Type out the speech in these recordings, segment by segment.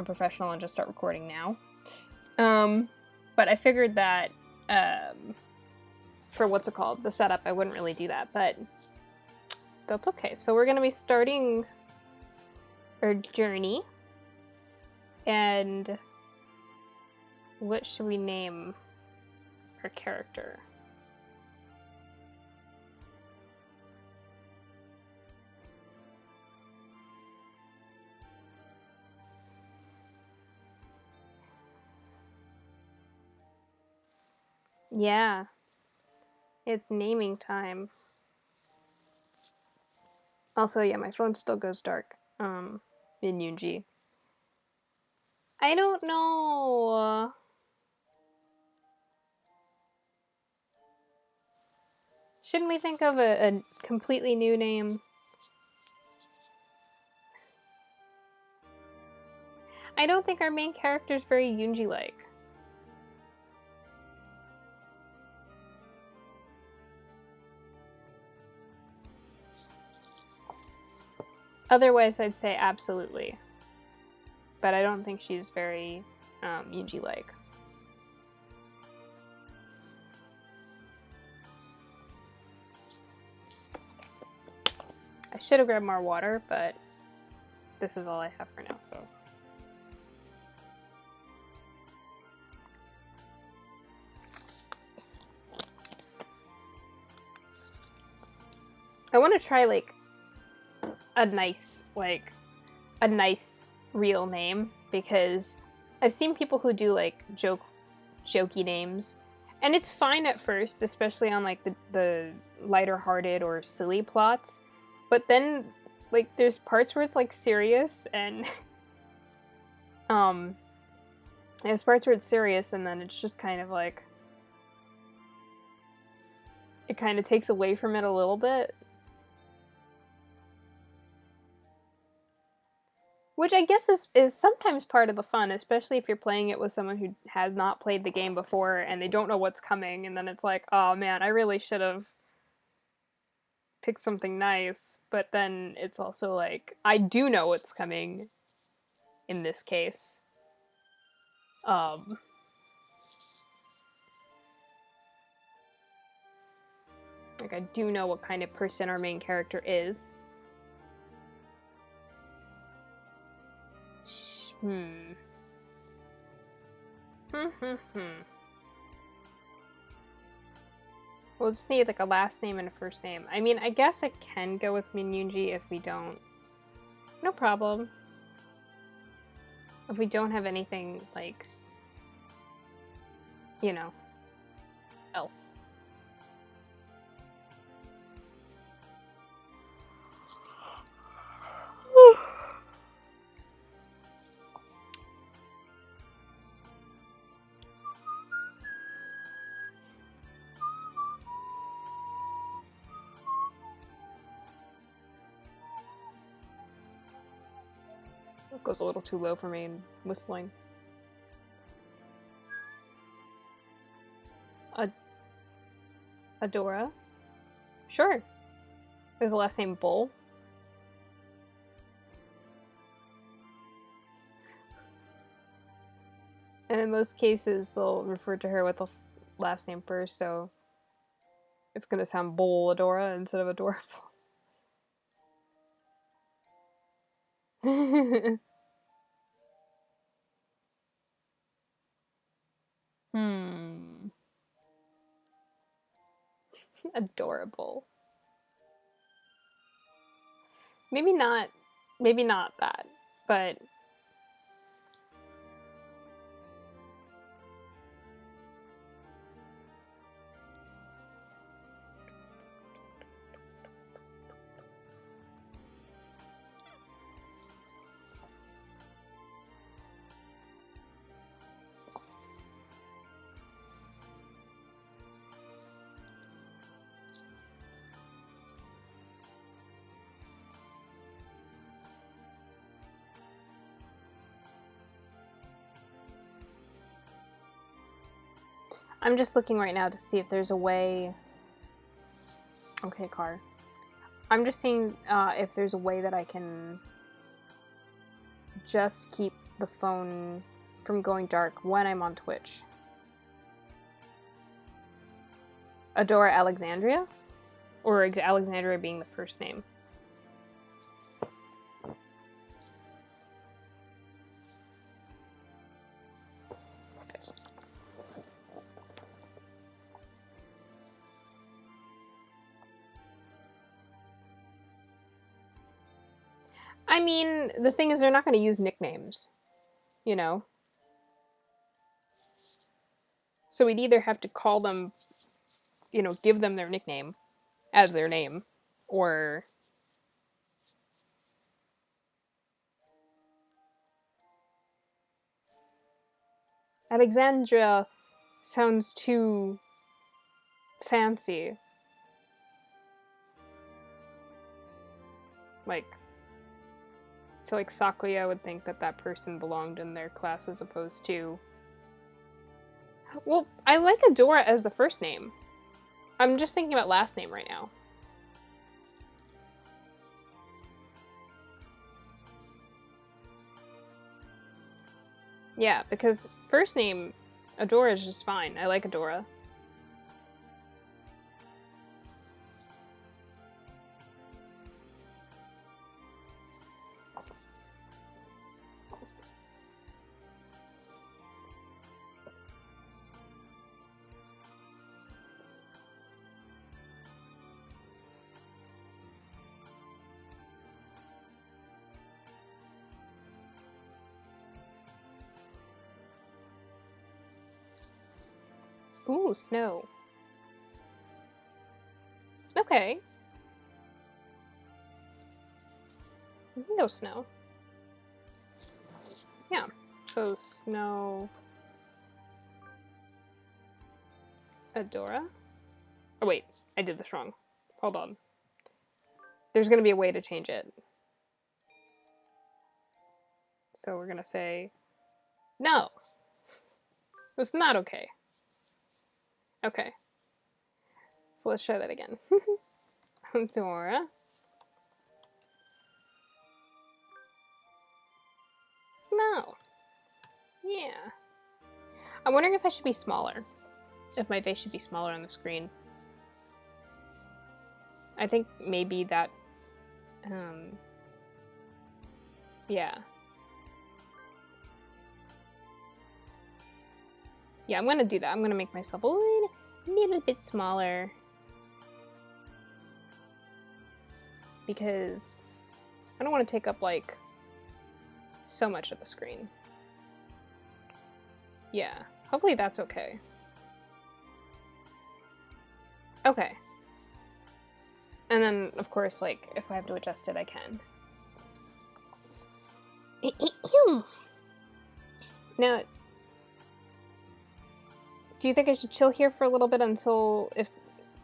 a professional and just start recording now. But I figured that for what's it called, the setup, I wouldn't really do that, but that's okay. So we're gonna be starting our journey, and what should we name our character? Yeah, it's naming time. Also, yeah, my phone still goes dark. In Yunji. I don't know. Shouldn't we think of a completely new name? I don't think our main character is very Yunji-like. Otherwise, I'd say absolutely. But I don't think she's very Yunji-like. I should have grabbed more water, but this is all I have for now, so. I want to try, like, a nice real name, because I've seen people who do, like, jokey names, and it's fine at first, especially on, like, the lighter-hearted or silly plots, but then, like, there's parts where it's, like, serious, and there's parts where it's serious, and then it's just kind of, like, it kind of takes away from it a little bit. Which I guess is sometimes part of the fun, especially if you're playing it with someone who has not played the game before and they don't know what's coming, and then it's like, oh man, I really should have picked something nice. But then it's also like, I do know what's coming in this case. Like, I do know what kind of person our main character is. We'll just need, like, a last name and a first name. I mean, I guess I can go with Minyunji if we don't. No problem. If we don't have anything, like, you know, else. It goes a little too low for me in whistling. Adora? Sure. Is the last name Bull? And in most cases, they'll refer to her with the last name first, so it's gonna sound Bull Adora instead of adorable. Adorable. Maybe not that, but I'm just looking right now to see if there's a way. Okay, car. I'm just seeing if there's a way that I can just keep the phone from going dark when I'm on Twitch. Adora Alexandria? Or Alexandria being the first name? I mean, the thing is they're not going to use nicknames, you know? So we'd either have to call them, you know, give them their nickname as their name, or... Alexandria sounds too fancy. Like, I feel like Sakuya would think that that person belonged in their class as opposed to... Well, I like Adora as the first name. I'm just thinking about last name right now. Yeah, because first name, Adora is just fine. I like Adora. Ooh, snow. Okay. We can go snow. Yeah. So snow. Adora? Oh wait, I did this wrong. Hold on. There's gonna be a way to change it. So we're gonna say, no. That's not okay. Okay. So let's try that again. Adora. Snow. Yeah. I'm wondering if I should be smaller. If my face should be smaller on the screen. I think maybe that... yeah. Yeah, I'm gonna do that. I'm gonna make myself a little bit smaller. Because I don't want to take up, like, so much of the screen. Yeah. Hopefully that's okay. Okay. And then, of course, like, if I have to adjust it, I can. Now... do you think I should chill here for a little bit until, if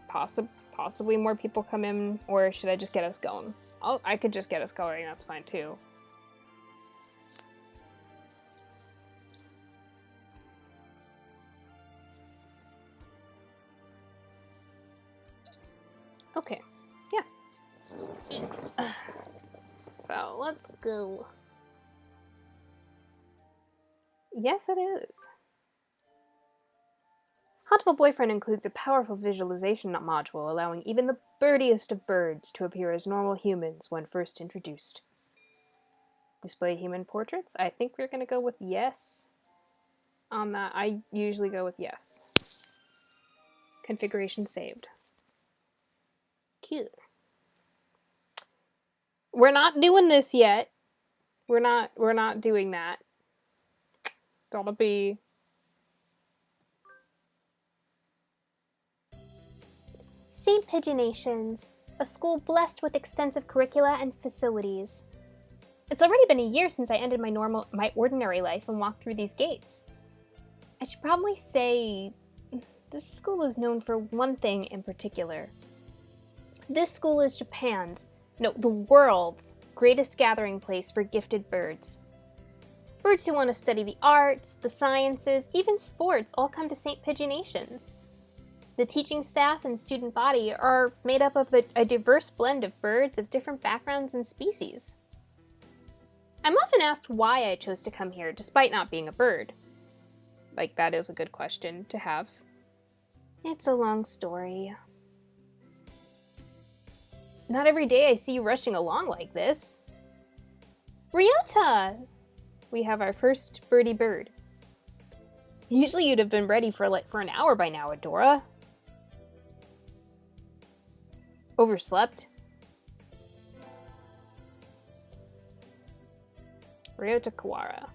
possibly more people come in, or should I just get us going? I could just get us going, that's fine too. Okay, yeah. So, let's go. Yes, it is. Hatoful Boyfriend includes a powerful visualization module allowing even the birdiest of birds to appear as normal humans when first introduced. Display human portraits? I think we're going to go with yes on that. I usually go with yes. Configuration saved. Cute. We're not doing this yet. We're not doing that. Gotta be... St. Pigeonations, a school blessed with extensive curricula and facilities. It's already been a year since I ended my ordinary life and walked through these gates. I should probably say this school is known for one thing in particular. This school is the world's greatest gathering place for gifted birds. Birds who want to study the arts, the sciences, even sports all come to St. Pigeonations. The teaching staff and student body are made up of a diverse blend of birds of different backgrounds and species. I'm often asked why I chose to come here despite not being a bird. Like, that is a good question to have. It's a long story. Not every day I see you rushing along like this. Ryota! We have our first birdie bird. Usually you'd have been ready for an hour by now, Adora. Overslept? Ryota Kawara.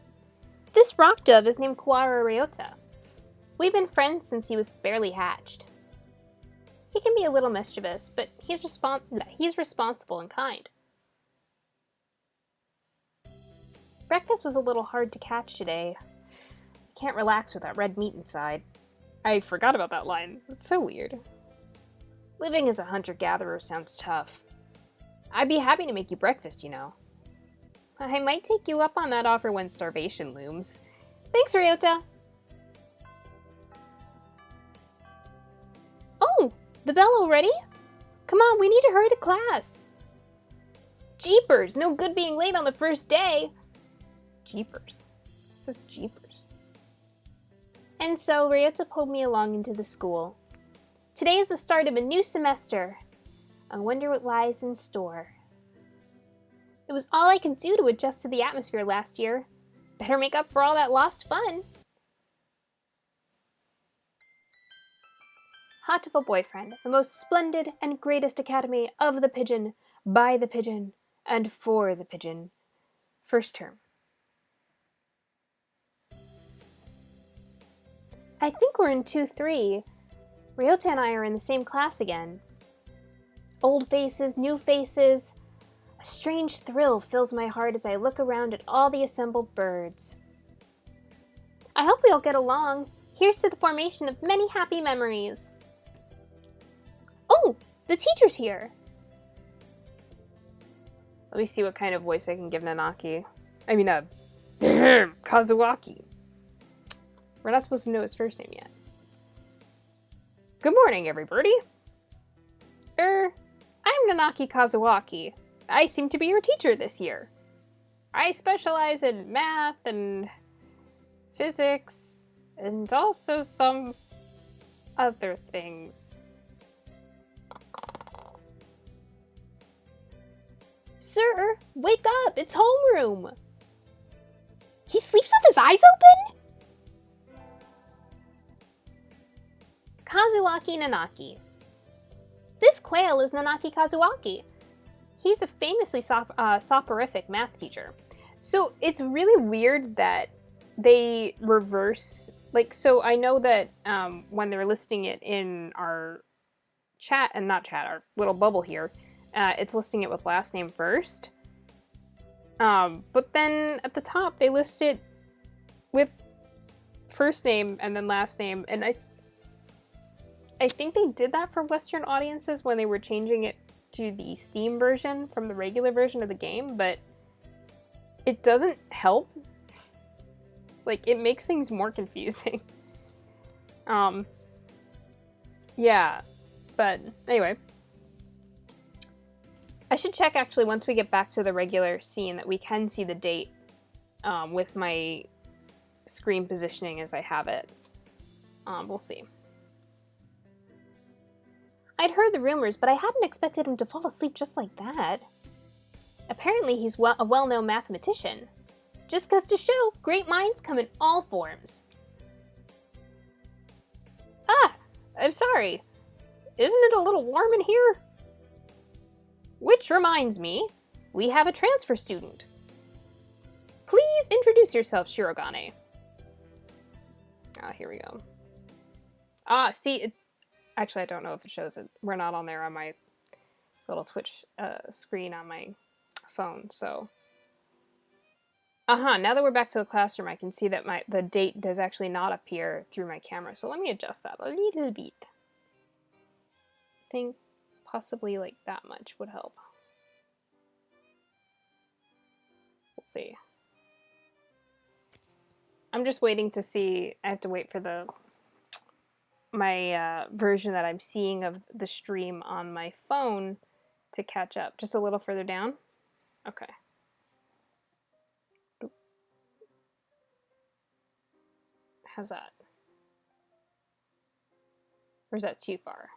This rock dove is named Kawara Ryota. We've been friends since he was barely hatched. He can be a little mischievous, but he's responsible and kind. Breakfast was a little hard to catch today. Can't relax with that red meat inside. I forgot about that line. That's so weird. Living as a hunter-gatherer sounds tough. I'd be happy to make you breakfast, you know. I might take you up on that offer when starvation looms. Thanks, Ryota! Oh! The bell already? Come on, we need to hurry to class! Jeepers! No good being late on the first day! Jeepers. This is Jeepers. And so, Ryota pulled me along into the school. Today is the start of a new semester. I wonder what lies in store. It was all I could do to adjust to the atmosphere last year. Better make up for all that lost fun. Hatoful Boyfriend, the most splendid and greatest academy of the pigeon, by the pigeon, and for the pigeon. First term. I think we're in 2-3. Ryota and I are in the same class again. Old faces, new faces. A strange thrill fills my heart as I look around at all the assembled birds. I hope we all get along. Here's to the formation of many happy memories. Oh, the teacher's here. Let me see what kind of voice I can give Nanaki. I mean, Kazuaki. We're not supposed to know his first name yet. Good morning, everybody. I'm Nanaki Kazuaki. I seem to be your teacher this year. I specialize in math and physics and also some other things. Sir, wake up! It's homeroom! He sleeps with his eyes open? Kazuaki Nanaki. This quail is Nanaki Kazuaki. He's a famously soporific math teacher. So it's really weird that they reverse, like, so I know that when they're listing it in our chat, and not chat, our little bubble here, it's listing it with last name first. But then at the top, they list it with first name and then last name, and I think they did that for Western audiences when they were changing it to the Steam version from the regular version of the game, but it doesn't help. Like, it makes things more confusing. Yeah, but anyway. I should check, actually, once we get back to the regular scene, that we can see the date with my screen positioning as I have it. We'll see. I'd heard the rumors, but I hadn't expected him to fall asleep just like that. Apparently he's a well-known mathematician. Just goes to show, great minds come in all forms. Ah! I'm sorry. Isn't it a little warm in here? Which reminds me, we have a transfer student. Please introduce yourself, Shirogane. Ah, here we go. Ah, see, actually, I don't know if it shows it. We're not on there on my little Twitch screen on my phone, so. Now that we're back to the classroom, I can see that the date does actually not appear through my camera, so let me adjust that a little bit. I think possibly like that much would help. We'll see. I'm just waiting to see. I have to wait for my version that I'm seeing of the stream on my phone to catch up. Just a little further down. Okay. How's that? Or is that too far?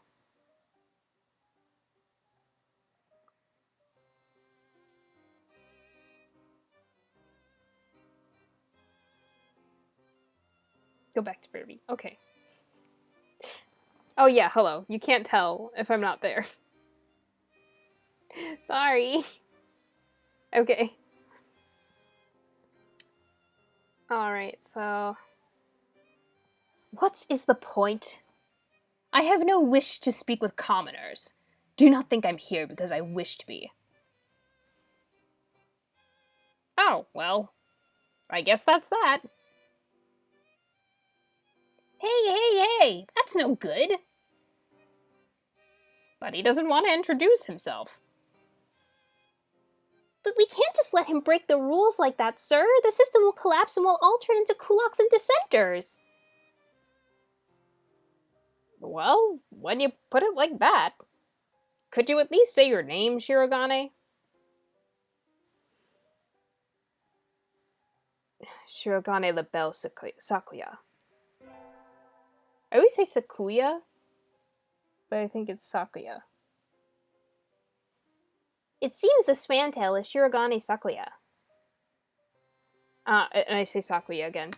Go back to Birdie. Okay. Oh yeah, hello. You can't tell if I'm not there. Sorry. Okay. Alright, so... What is the point? I have no wish to speak with commoners. Do not think I'm here because I wish to be. Oh, well. I guess that's that. Hey! That's no good. But he doesn't want to introduce himself. But we can't just let him break the rules like that, sir. The system will collapse and we'll all turn into kulaks and dissenters. Well, when you put it like that, could you at least say your name, Shirogane? Shirogane the Bel Sakuya. I always say Sakuya, but I think it's Sakuya. It seems this fantail is Shirogane Sakuya. And I say Sakuya again.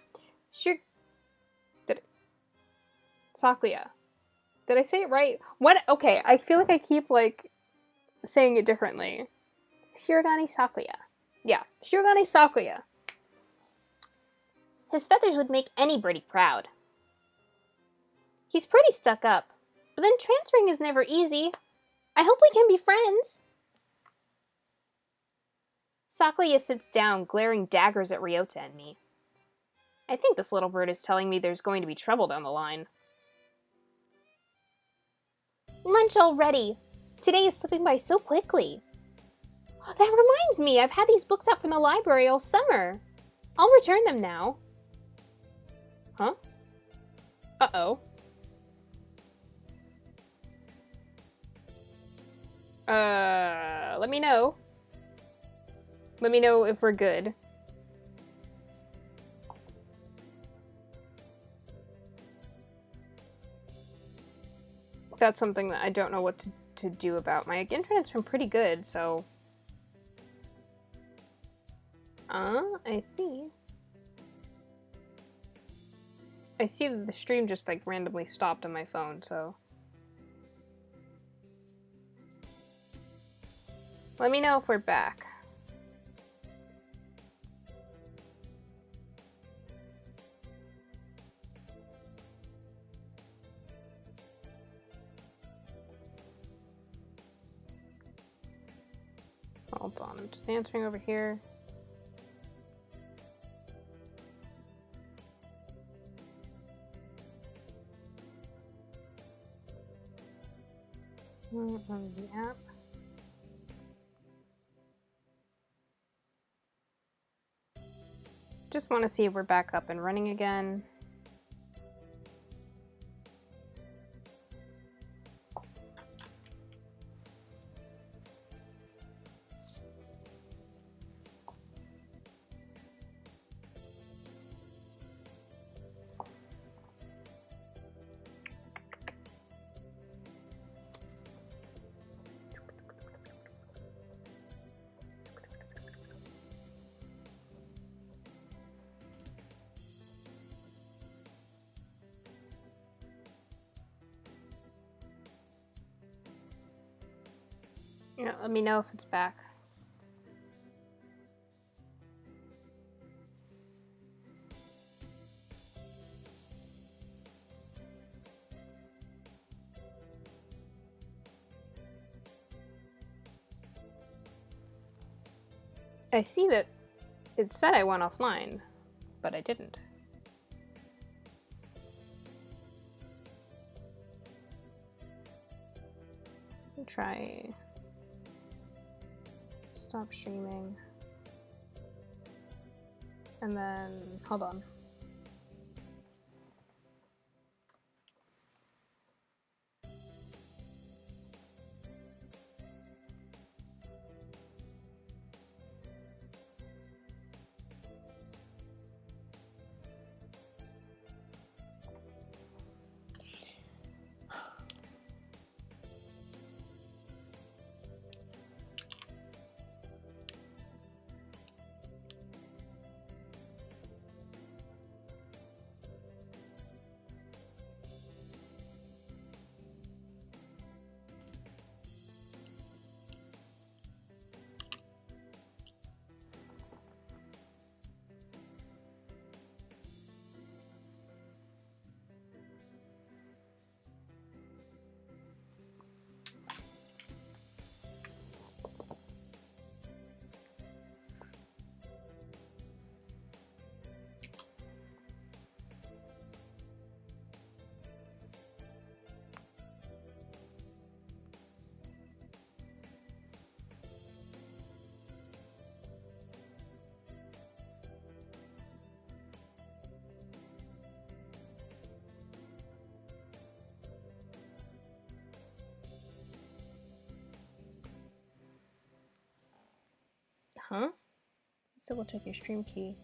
Sakuya. Did I say it right? What? Okay, I feel like I keep, like, saying it differently. Shirogane Sakuya. Yeah, Shirogane Sakuya. His feathers would make any birdie proud. He's pretty stuck up, but then transferring is never easy. I hope we can be friends. Sakuya sits down, glaring daggers at Ryota and me. I think this little bird is telling me there's going to be trouble down the line. Lunch already. Today is slipping by so quickly. That reminds me, I've had these books out from the library all summer. I'll return them now. Huh? Uh-oh. Let me know. Let me know if we're good. That's something that I don't know what to do about. My internet's been pretty good, so... I see. I see that the stream just, like, randomly stopped on my phone, so... Let me know if we're back. Hold on, I'm just answering over here. On the app. Just want to see if we're back up and running again. Yeah, let me know if it's back. I see that it said I went offline, but I didn't. Try stop streaming, and then hold on. Still will check your stream key.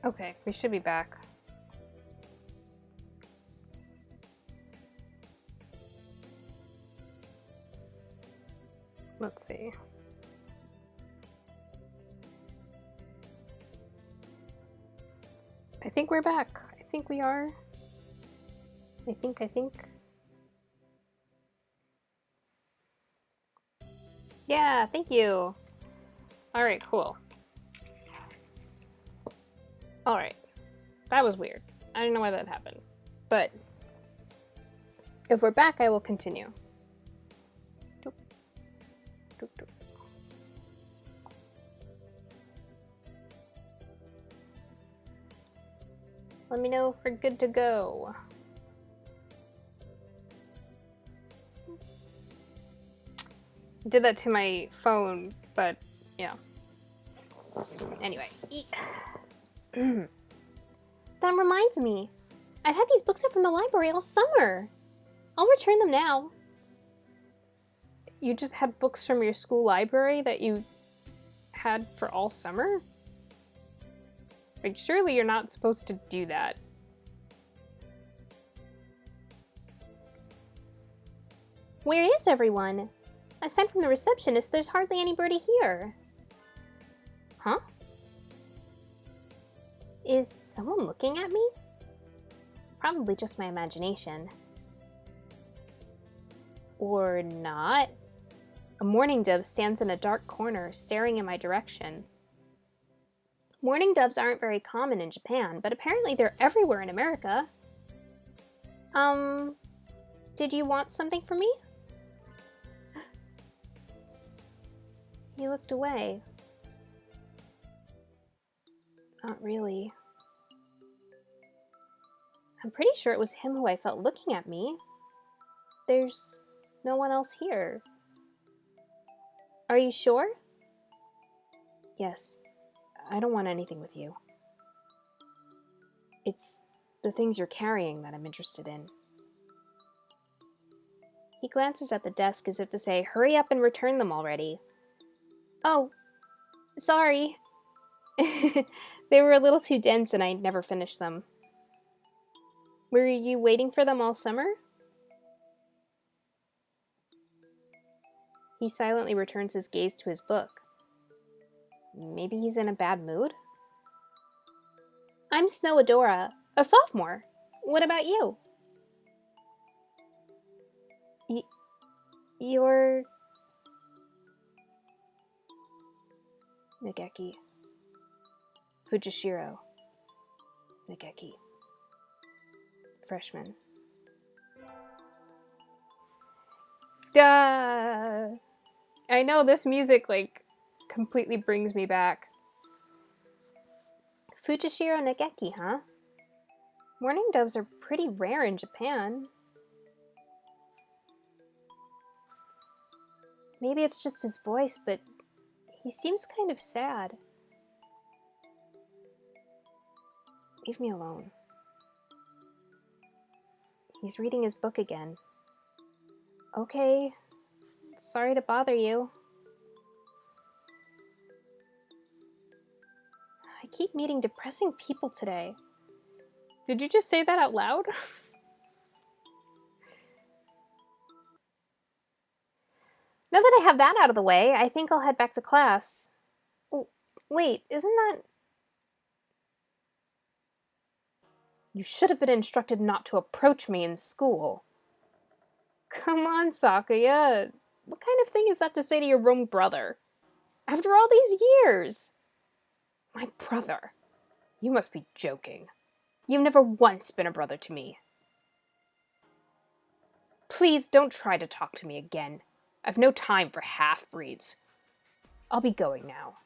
Okay, we should be back. Let's see. I think we're back. I think we are. I think. Yeah, thank you. Alright, cool. Alright. That was weird. I don't know why that happened. But if we're back, I will continue. Doop. Doop, doop. Let me know if we're good to go. Did that to my phone, but yeah. Anyway. That reminds me. I've had these books up from the library all summer. I'll return them now. You just had books from your school library that you had for all summer? Like, surely you're not supposed to do that. Where is everyone? Aside from the receptionist, there's hardly anybody here. Huh? Is someone looking at me? Probably just my imagination. Or not. A mourning dove stands in a dark corner, staring in my direction. Mourning doves aren't very common in Japan, but apparently they're everywhere in America. Did you want something from me? He looked away. Not really. I'm pretty sure it was him who I felt looking at me. There's no one else here. Are you sure? Yes. I don't want anything with you. It's the things you're carrying that I'm interested in. He glances at the desk as if to say, hurry up and return them already. Oh, sorry. They were a little too dense and I never finished them. Were you waiting for them all summer? He silently returns his gaze to his book. Maybe he's in a bad mood? I'm Snow Adora, a sophomore. What about you? You're... Nageki. Fujishiro. Nageki. Freshman. I know this music, like, completely brings me back. Fujishiro Nageki, huh? Mourning doves are pretty rare in Japan. Maybe it's just his voice, but he seems kind of sad. Leave me alone. He's reading his book again. Okay. Sorry to bother you. I keep meeting depressing people today. Did you just say that out loud? Now that I have that out of the way, I think I'll head back to class. Oh, wait, isn't that... You should have been instructed not to approach me in school. Come on, Sakuya. What kind of thing is that to say to your own brother? After all these years! My brother? You must be joking. You've never once been a brother to me. Please don't try to talk to me again. I've no time for half-breeds. I'll be going now.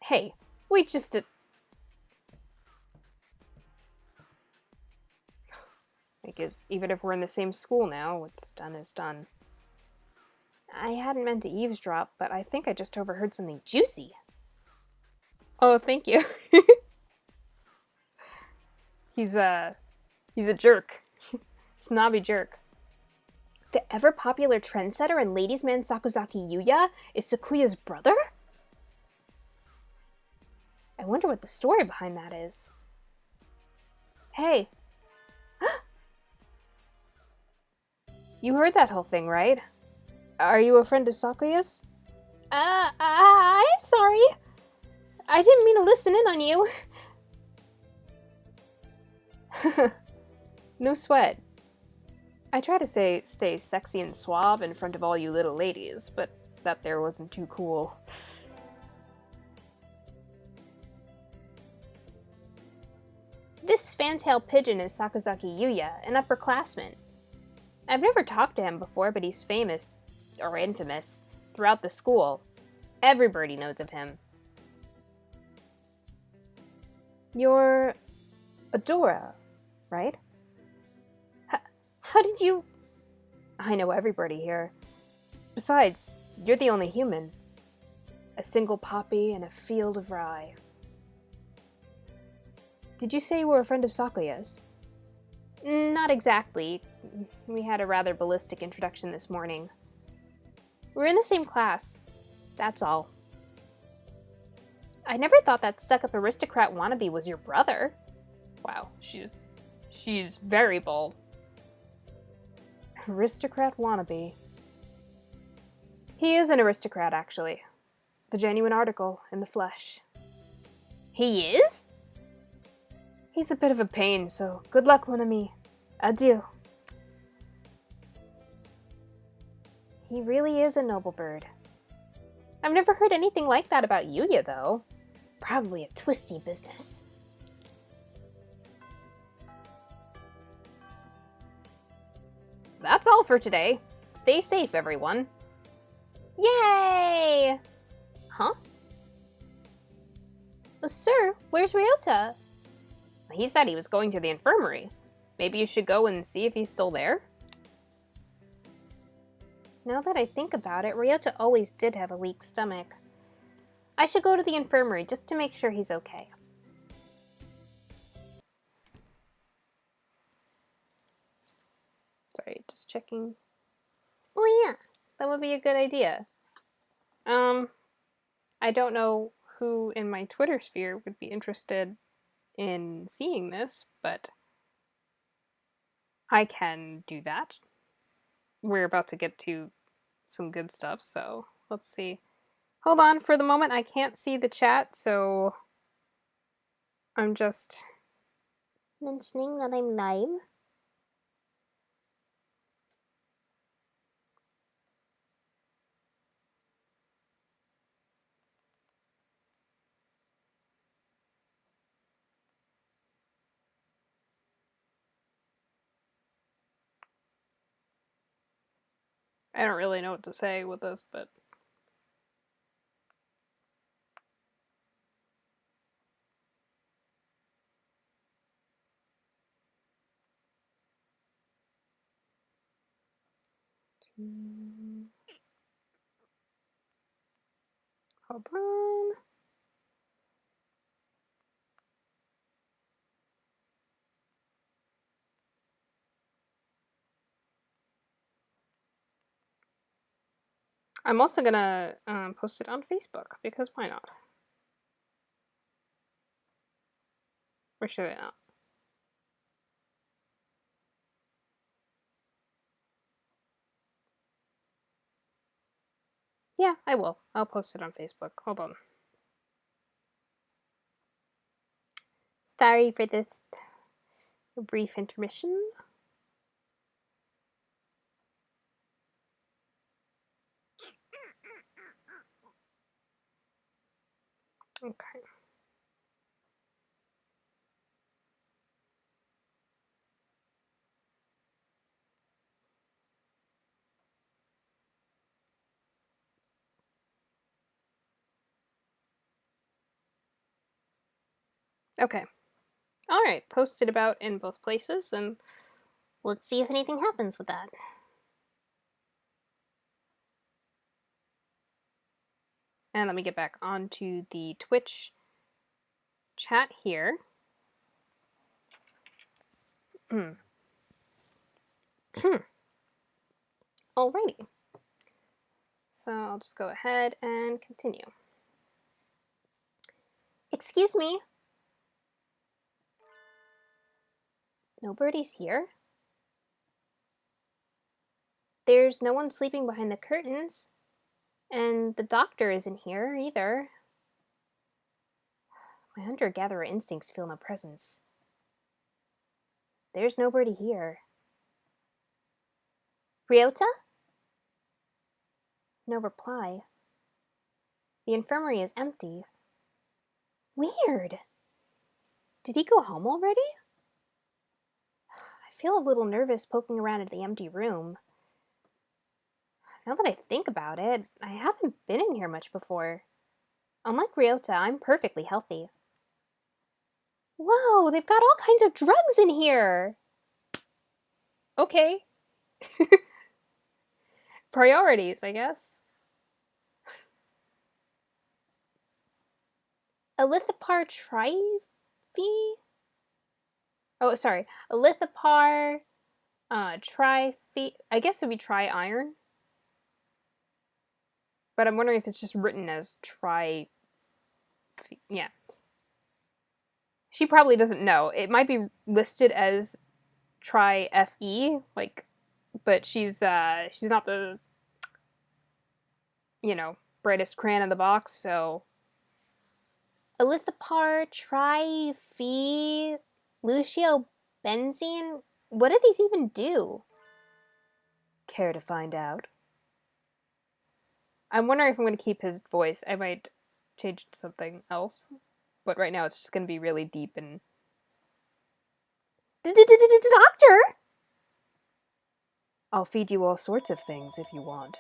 Hey, wait just a... I guess even if we're in the same school now, what's done is done. I hadn't meant to eavesdrop, but I think I just overheard something juicy. Oh, thank you. He's a jerk. Snobby jerk. The ever-popular trendsetter and ladies' man Sakuzaki Yuya is Sakuya's brother? I wonder what the story behind that is. Hey. You heard that whole thing, right? Are you a friend of Sakuya's? I'm sorry. I didn't mean to listen in on you. No sweat. I try to stay sexy and suave in front of all you little ladies, but that there wasn't too cool. This fantail pigeon is Sakuzaki Yuya, an upperclassman. I've never talked to him before, but he's famous, or infamous, throughout the school. Everybody knows of him. You're Adora, right? How did you... I know everybody here. Besides, you're the only human. A single poppy in a field of rye. Did you say you were a friend of Sakuya's? Not exactly. We had a rather ballistic introduction this morning. We're in the same class. That's all. I never thought that stuck-up aristocrat wannabe was your brother. Wow, she's very bold. Aristocrat wannabe. He is an aristocrat, actually. The genuine article in the flesh. He is? He's a bit of a pain, so good luck, mon ami. Adieu. He really is a noblebird. I've never heard anything like that about Yuya, though. Probably a twisty business. That's all for today. Stay safe, everyone. Yay! Huh? Sir, where's Ryota? He said he was going to the infirmary. Maybe you should go and see if he's still there? Now that I think about it, Ryota always did have a weak stomach. I should go to the infirmary just to make sure he's okay. Sorry, just checking. Oh yeah, that would be a good idea. I don't know who in my Twitter sphere would be interested in seeing this, but I can do that. We're about to get to some good stuff, so let's see. Hold on, for the moment I can't see the chat, so I'm just mentioning that I'm live. I don't really know what to say with this, but... Hold on. I'm also gonna post it on Facebook, because why not? Or should I not? Yeah, I will. I'll post it on Facebook. Hold on. Sorry for this A brief intermission. Okay. Okay. Alright, posted about in both places, and Let's see if anything happens with that. let me get back onto the Twitch chat here. Alrighty. So I'll just go ahead and continue. Excuse me. Nobody's here? There's no one sleeping behind the curtains. And the doctor isn't here either. My hunter-gatherer instincts feel no presence. There's nobody here. Ryota? No reply. The infirmary is empty. Weird. Did he go home already? I feel a little nervous poking around in the empty room. Now that I think about it, I haven't been in here much before. Unlike Ryota, I'm perfectly healthy. Whoa, they've got all kinds of drugs in here! Okay. Priorities, I guess. Alithopar triphe? Oh, sorry. Alithopar triphe. I guess it would be tri-iron. But I'm wondering if it's just written as tri... Yeah. She probably doesn't know. It might be listed as tri-FE, like, but she's not the, brightest crayon in the box, so... Alithopar triphe Lucio benzene? What do these even do? Care to find out? I'm wondering if I'm going to keep his voice. I might change it to something else. But right now it's just going to be really deep and... Doctor? I'll feed you all sorts of things if you want.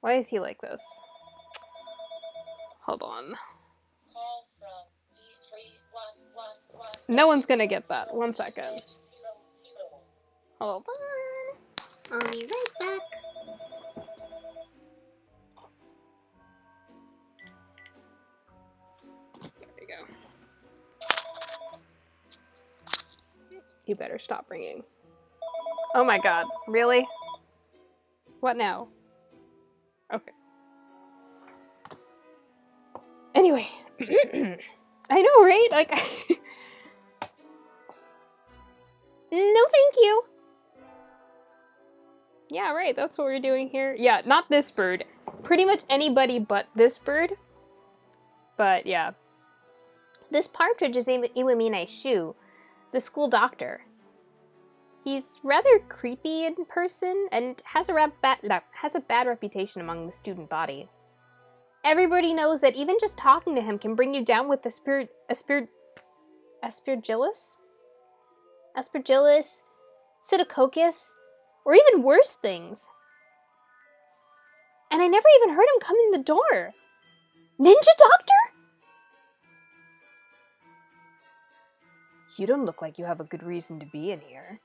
Why is he like this? Hold on. No one's going to get that. 1 second. Hold on. I'll be right back. There we go. You better stop ringing. Oh my god. Really? What now? Okay. Anyway. I know, right? Like... No, thank you. Yeah, right, that's what we're doing here. Yeah, not this bird. Pretty much anybody but this bird. But, yeah. This partridge is Iwamine Shu, the school doctor. He's rather creepy in person and has a bad reputation among the student body. Everybody knows that even just talking to him can bring you down with Aspergillus, Psittacoccus, or even worse things. And I never even heard him come in the door. Ninja Doctor? You don't look like you have a good reason to be in here.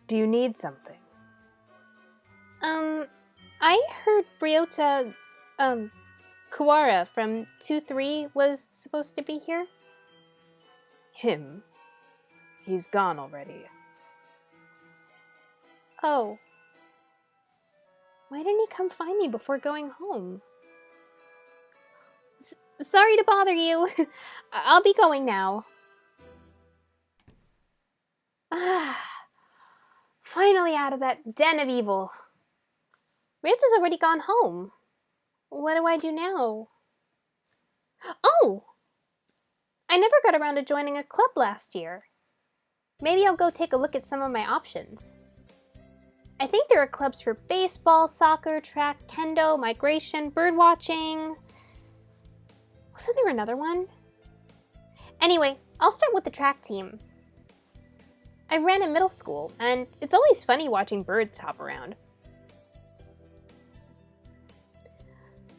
Do you need something? I heard Ryota, Kuwara from 2-3 was supposed to be here. Him? He's gone already. Oh. Why didn't he come find me before going home? Sorry to bother you. I'll be going now. Finally out of that den of evil. Ryota's already gone home. What do I do now? Oh! I never got around to joining a club last year. Maybe I'll go take a look at some of my options. I think there are clubs for baseball, soccer, track, kendo, migration, birdwatching. Wasn't there another one? Anyway, I'll start with the track team. I ran in middle school, and it's always funny watching birds hop around.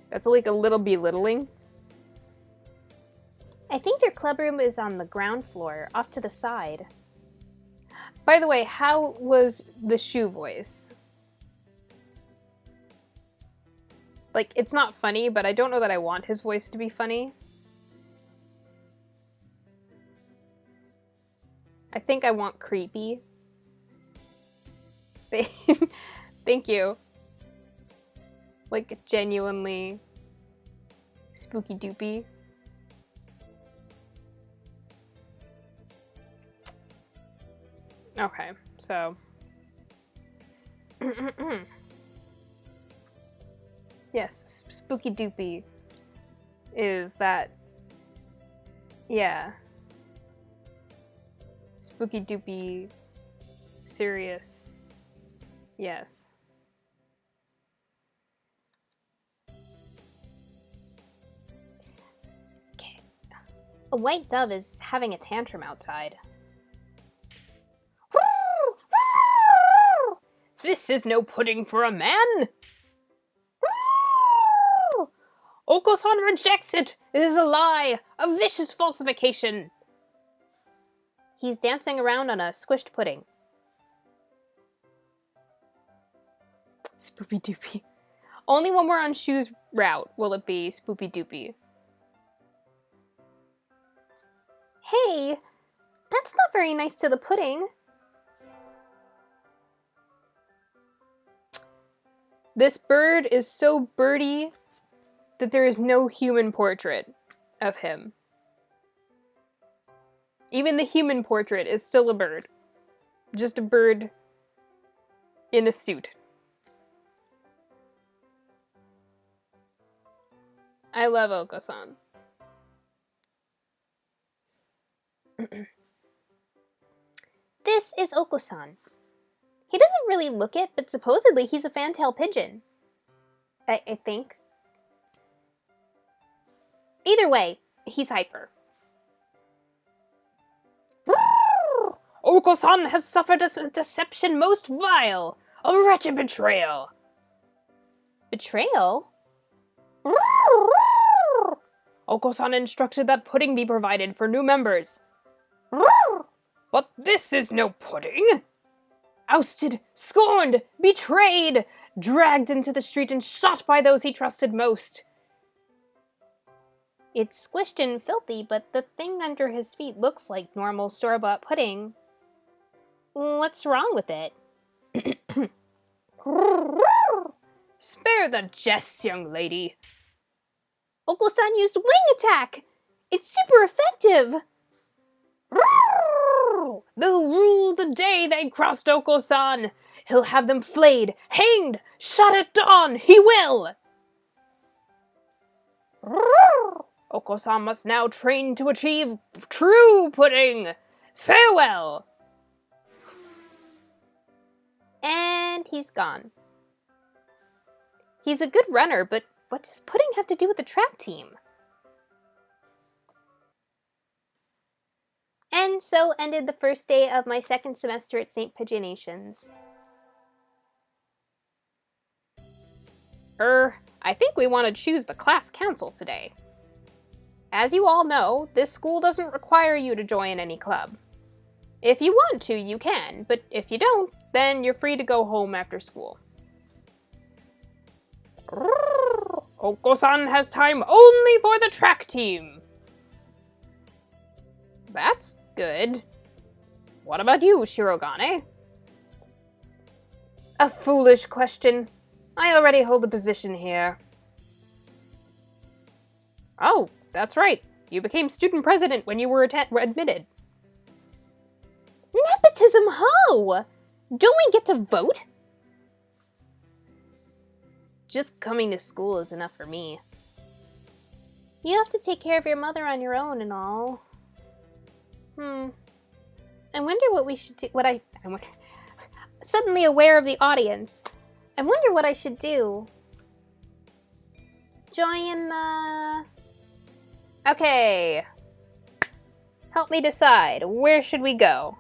That's like a little belittling. I think their club room is on the ground floor, off to the side. By the way, how was the shoe voice? Like, it's not funny, but I don't know that I want his voice to be funny. I think I want creepy. Thank you. Like, genuinely spooky doopy. Okay, so. Yes, spooky doopy is that. Yeah. Spooky doopy. Serious. Yes. Okay. A white dove is having a tantrum outside. This is no pudding for a man! Oko-san rejects it! It is a lie! A vicious falsification! He's dancing around on a squished pudding. Spoopy doopy. Only when we're on Shu's route will it be spoopy doopy. Hey! That's not very nice to the pudding. This bird is so birdy that there is no human portrait of him. Even the human portrait is still a bird. Just a bird in a suit. I love Oko-san. This is Oko-san. He doesn't really look it, but supposedly he's a fantail pigeon. I think. Either way, he's hyper. Oko-san has suffered a deception most vile, a wretched betrayal. Betrayal? Oko-san instructed that pudding be provided for new members. But this is no pudding. Ousted, scorned, betrayed, dragged into the street and shot by those he trusted most. It's squished and filthy, but the thing under his feet looks like normal store-bought pudding. What's wrong with it? Spare the jests, young lady. Oko-san used wing attack! It's super effective! They'll rule the day they crossed Oko-san. He'll have them flayed, hanged, shot at dawn. He will! Oko-san must now train to achieve true pudding. Farewell! And he's gone. He's a good runner, but what does pudding have to do with the track team? And so ended the first day of my second semester at St. Pigeonations. I think we want to choose the class council today. As you all know, this school doesn't require you to join any club. If you want to, you can, but if you don't, then you're free to go home after school. Oko-san has time only for the track team. That's good. What about you, Shirogane? A foolish question. I already hold a position here. Oh, that's right. You became student president when you were admitted. Nepotism ho! Don't we get to vote? Just coming to school is enough for me. You have to take care of your mother on your own and all. I wonder what we should do. Suddenly aware of the audience. I wonder what I should do. Join the... Okay. Help me decide. Where should we go?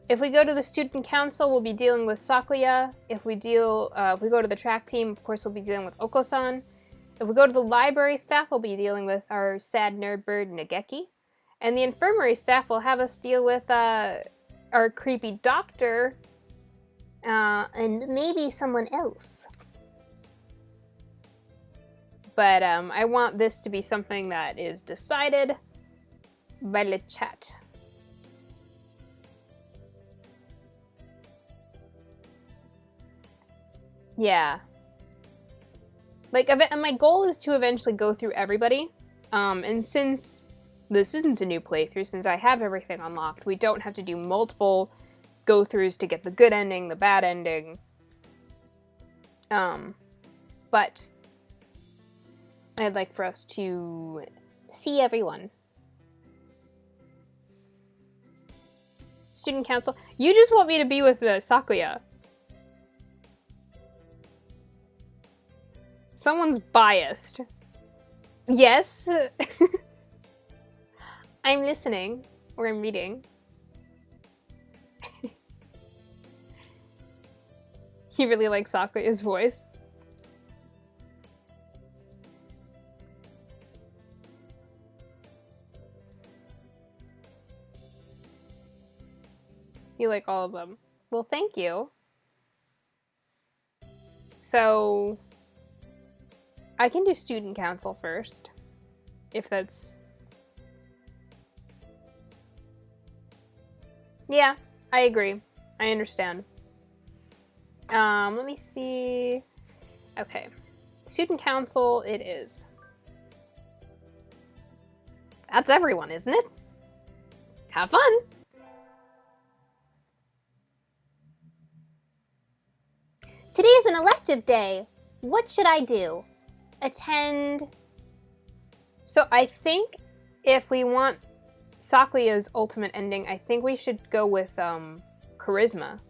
If we go to the student council, we'll be dealing with Sakuya. If we go to the track team, of course, we'll be dealing with Oko-san. If we go to the library staff, we'll be dealing with our sad nerd bird, Nageki. And the infirmary staff will have us deal with our creepy doctor. And maybe someone else. But I want this to be something that is decided by the chat. Yeah. Like, my goal is to eventually go through everybody. And since this isn't a new playthrough, since I have everything unlocked, we don't have to do multiple go-throughs to get the good ending, the bad ending. But I'd like for us to see everyone. Student council. You just want me to be with Sakuya. Someone's biased. Yes. I'm listening. Or I'm reading. He really likes Sakuya's voice. You like all of them. Well, thank you. So, I can do student council first. If that's... Yeah, I agree. I understand. Let me see... Okay. Student council it is. That's everyone, isn't it? Have fun! Today is an elective day. What should I do? Attend... So I think if we want Sakuya's ultimate ending, I think we should go with charisma,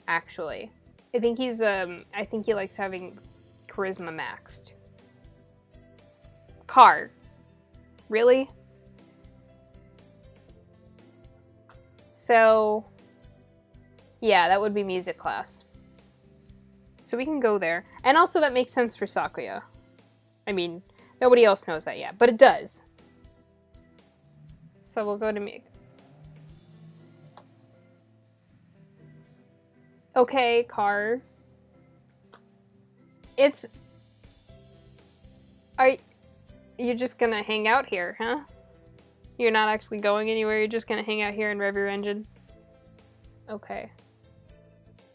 actually. I think he likes having charisma maxed. Car. Really? So, yeah, that would be music class. So we can go there. And also that makes sense for Sakuya. I mean, nobody else knows that yet, but it does. So we'll go to Mig. Okay, car. You're just gonna hang out here, huh? You're not actually going anywhere, you're just gonna hang out here and rev your engine? Okay.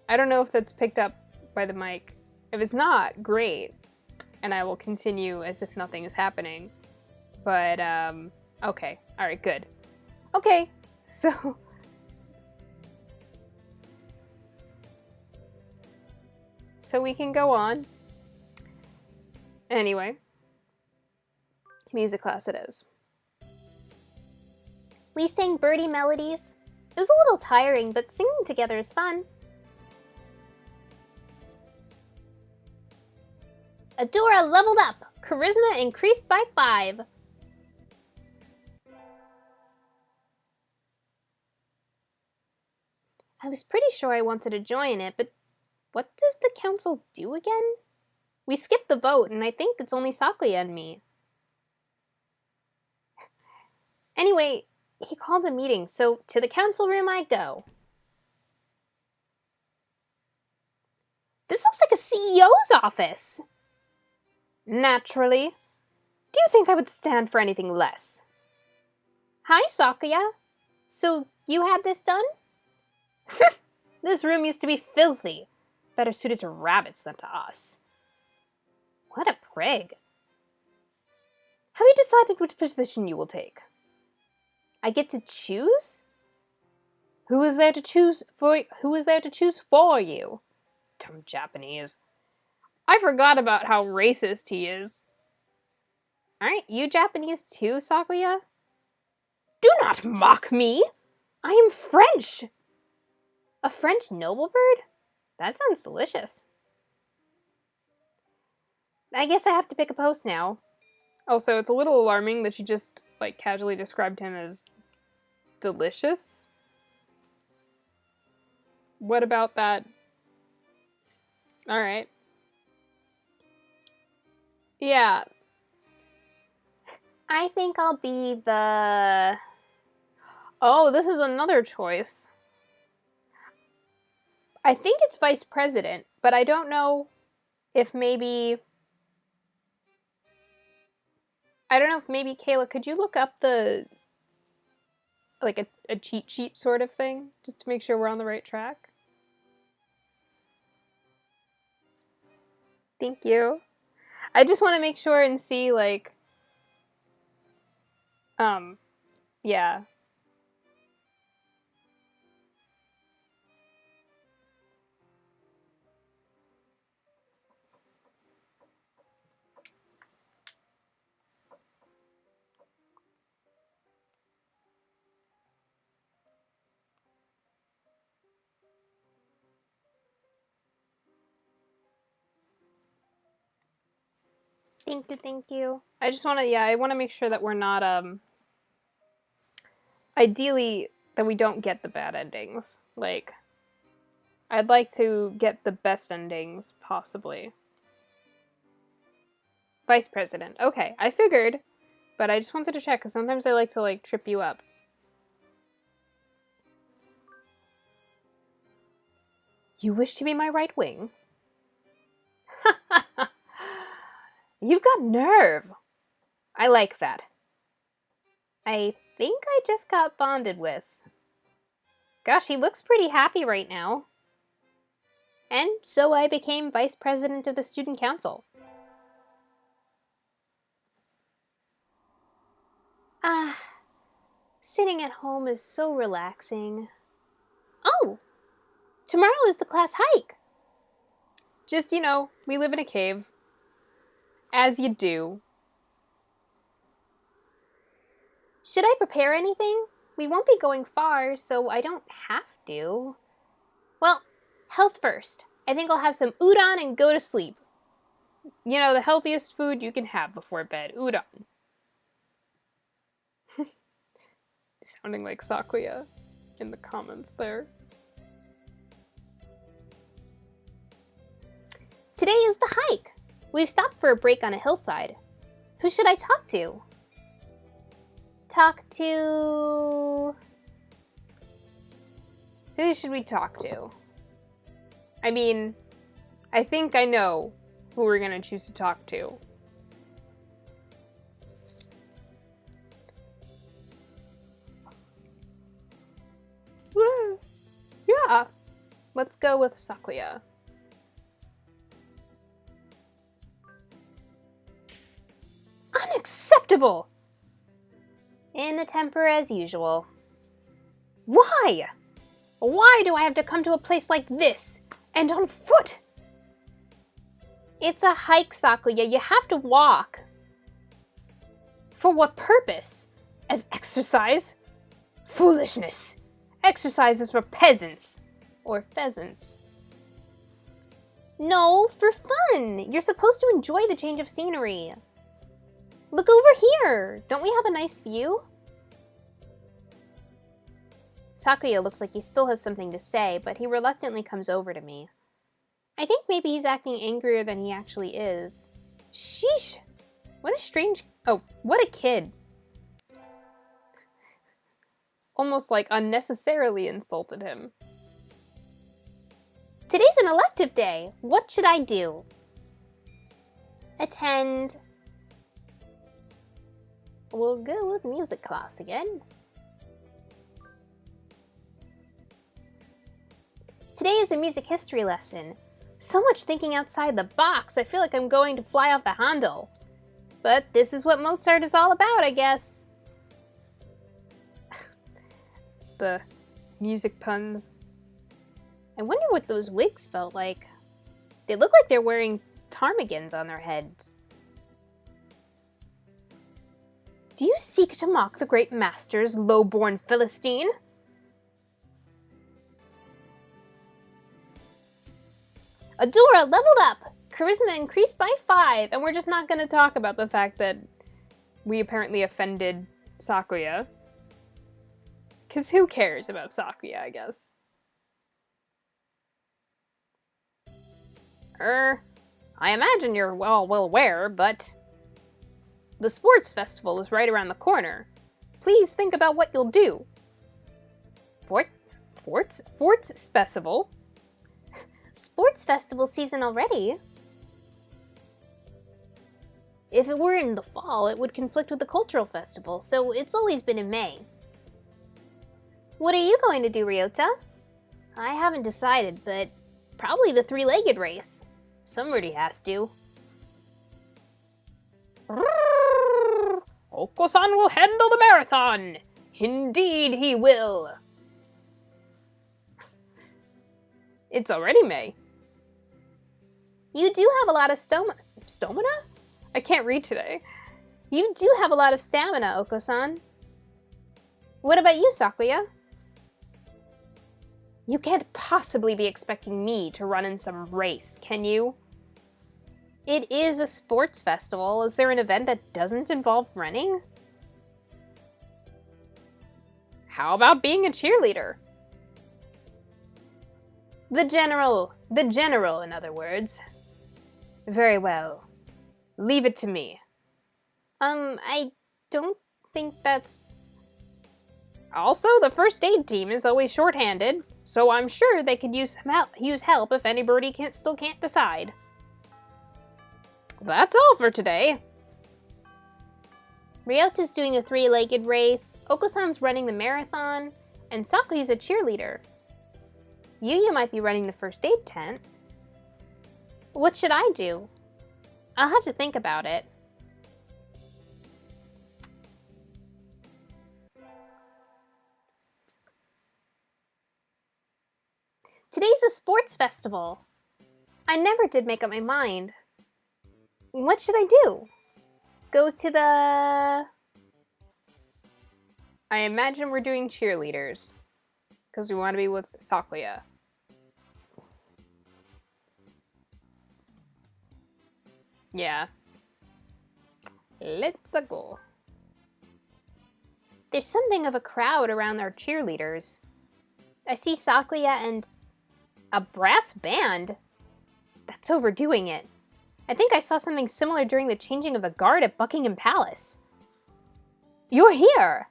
I don't know if that's picked up by the mic. If it's not, great. And I will continue as if nothing is happening. But, okay. Alright, good. Okay, so... So we can go on. Anyway. Music class it is. We sang birdie melodies. It was a little tiring, but singing together is fun. Adora leveled up. Charisma increased by 5. I was pretty sure I wanted to join it, but what does the council do again? We skipped the vote, and I think it's only Sakuya and me. Anyway, he called a meeting, so to the council room I go. This looks like a CEO's office. Naturally. Do you think I would stand for anything less? Hi, Sakuya. So, you had this done? This room used to be filthy. Better suited to rabbits than to us. What a prig. Have you decided which position you will take? I get to choose? Who is there to choose for you? Dumb Japanese. I forgot about how racist he is. Aren't you Japanese too, Sakuya? Do not mock me! I am French! A French noblebird? That sounds delicious. I guess I have to pick a post now. Also, it's a little alarming that she just, like, casually described him as delicious. What about that? Alright. Yeah. I think I'll be the... Oh, this is another choice. I think it's vice president, but I don't know if maybe... I don't know if maybe, Kayla, could you look up the... like a cheat sheet sort of thing? Just to make sure we're on the right track? Thank you. I just want to make sure and see, like... yeah. Thank you. I just want to, I want to make sure that we're not, ideally, that we don't get the bad endings. Like, I'd like to get the best endings, possibly. Vice President. Okay, I figured, but I just wanted to check, because sometimes I like to, like, trip you up. You wish to be my right wing? You've got nerve. I like that. I think I just got bonded with. Gosh, he looks pretty happy right now. And so I became vice president of the student council. Sitting at home is so relaxing. Oh! Tomorrow is the class hike! Just, you know, we live in a cave. As you do. Should I prepare anything? We won't be going far, so I don't have to. Well, health first. I think I'll have some udon and go to sleep. You know, the healthiest food you can have before bed. Udon. Sounding like Sakuya in the comments there. Today is the hike. We've stopped for a break on a hillside. Who should I talk to? Who should we talk to? I mean, I think I know who we're gonna choose to talk to. Yeah, let's go with Sakuya. Unacceptable! In a temper as usual. Why? Why do I have to come to a place like this? And on foot? It's a hike, Sakuya. You have to walk. For what purpose? As exercise? Foolishness. Exercise is for peasants. Or pheasants. No, for fun. You're supposed to enjoy the change of scenery. Look over here! Don't we have a nice view? Sakuya looks like he still has something to say, but he reluctantly comes over to me. I think maybe he's acting angrier than he actually is. Sheesh! What a strange... Oh, what a kid. Almost like unnecessarily insulted him. Today's an elective day. What should I do? Attend... We'll go with music class again. Today is a music history lesson. So much thinking outside the box, I feel like I'm going to fly off the handle. But this is what Mozart is all about, I guess. The music puns. I wonder what those wigs felt like. They look like they're wearing ptarmigans on their heads. Do you seek to mock the great masters, low-born Philistine? Adora leveled up! Charisma increased by 5, And we're just not going to talk about the fact that we apparently offended Sakuya. Because who cares about Sakuya, I guess. I imagine you're well aware, but the sports festival is right around the corner. Please think about what you'll do. Forts festival? Sports festival season already. If it were in the fall, it would conflict with the cultural festival, so it's always been in May. What are you going to do, Ryota? I haven't decided, but probably the three-legged race. Somebody has to. Oko-san will handle the marathon! Indeed he will! It's already May. You do have a lot of stamina? I can't read today. You do have a lot of stamina, Oko-san. What about you, Sakuya? You can't possibly be expecting me to run in some race, can you? It is a sports festival. Is there an event that doesn't involve running? How about being a cheerleader? The general, in other words. Very well. Leave it to me. I don't think that's... Also, the first aid team is always shorthanded, so I'm sure they could use help if anybody still can't decide. That's all for today. Ryota's doing a three-legged race, Oko-san's running the marathon, and Sakuya's a cheerleader. Yuya might be running the first aid tent. What should I do? I'll have to think about it. Today's the sports festival. I never did make up my mind. What should I do? Go to the... I imagine we're doing cheerleaders. Because we want to be with Sakuya. Yeah. Let's go. There's something of a crowd around our cheerleaders. I see Sakuya and a brass band. That's overdoing it. I think I saw something similar during the changing of the guard at Buckingham Palace. You're here!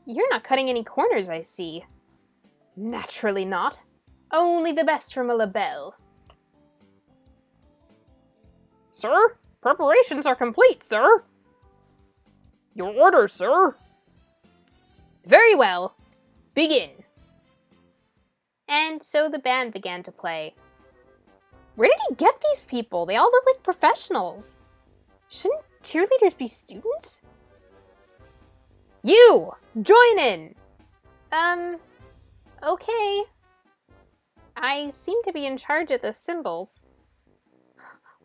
You're not cutting any corners, I see. Naturally not. Only the best from a labelle. Sir, preparations are complete, sir. Your orders, sir. Very well. Begin. And so the band began to play. Where did he get these people? They all look like professionals. Shouldn't cheerleaders be students? You! Join in! Okay. I seem to be in charge of the cymbals.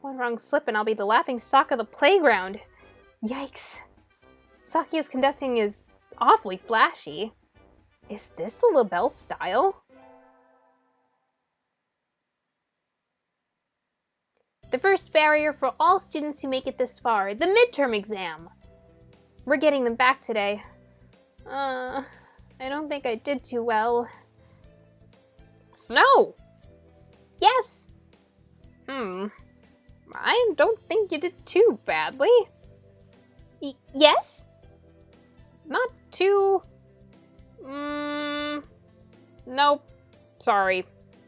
One wrong slip and I'll be the laughing stock of the playground. Yikes. Sakuya's conducting is awfully flashy. Is this the labelle style? The first barrier for all students who make it this far, the midterm exam. We're getting them back today. I don't think I did too well. Snow! Yes! I don't think you did too badly. Yes? Not too... Nope. Sorry.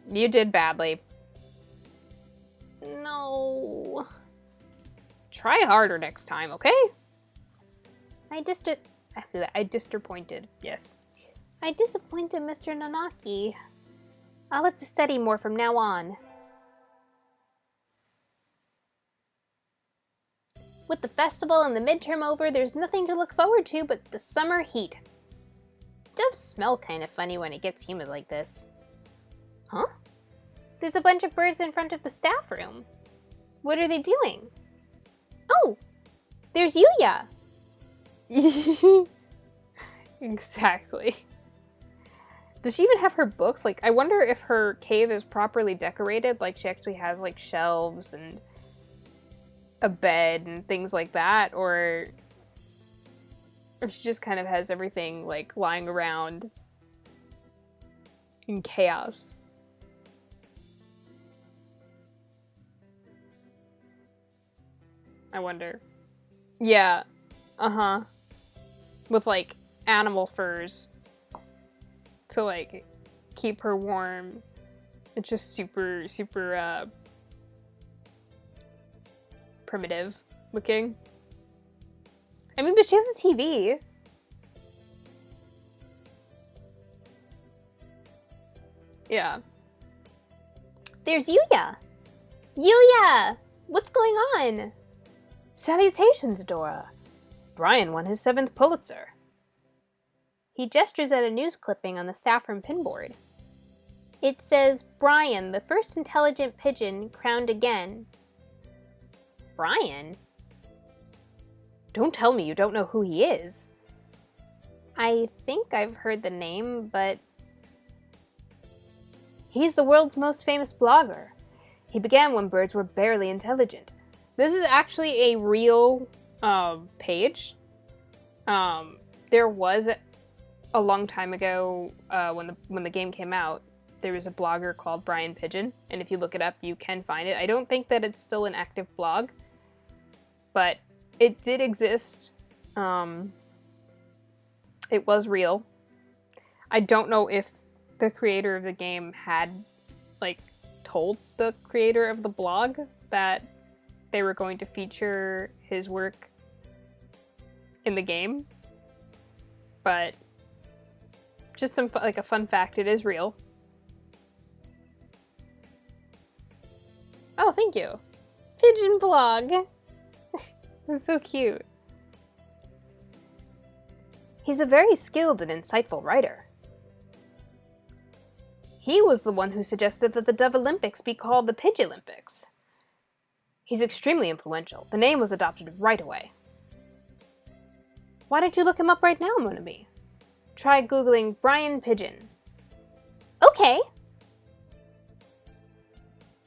You did badly. No. Try harder next time, okay? I disappointed, yes. I disappointed Mr. Nanaki. I'll have to study more from now on. With the festival and the midterm over, there's nothing to look forward to but the summer heat. It does smell kind of funny when it gets humid like this. Huh? There's a bunch of birds in front of the staff room. What are they doing? Oh! There's Yuya! Exactly. Does she even have her books? Like, I wonder if her cave is properly decorated. Like, she actually has, like, shelves and a bed and things like that. Or she just kind of has everything, like, lying around in chaos. I wonder. Yeah. Uh-huh. With, like, animal furs to, like, keep her warm. It's just super, super, primitive looking. I mean, but she has a TV. Yeah. There's Yuya! Yuya! What's going on? Salutations, Dora. Brian won his 7th Pulitzer. He gestures at a news clipping on the staff room pinboard. It says, Brian, the first intelligent pigeon, crowned again. Brian? Don't tell me you don't know who he is. I think I've heard the name, but... He's the world's most famous blogger. He began when birds were barely intelligent. This is actually a real page. There was a long time ago when the game came out. There was a blogger called Brian Pigeon, and if you look it up, you can find it. I don't think that it's still an active blog, but it did exist. It was real. I don't know if the creator of the game had, like, told the creator of the blog that they were going to feature his work in the game, but just some, like, a fun fact, it is real. Oh, thank you. Pigeon blog. That's so cute. He's a very skilled and insightful writer. He was the one who suggested that the Dove Olympics be called the Pidge Olympics. He's extremely influential. The name was adopted right away. Why don't you look him up right now, mon ami? Try Googling Brian Pigeon. Okay.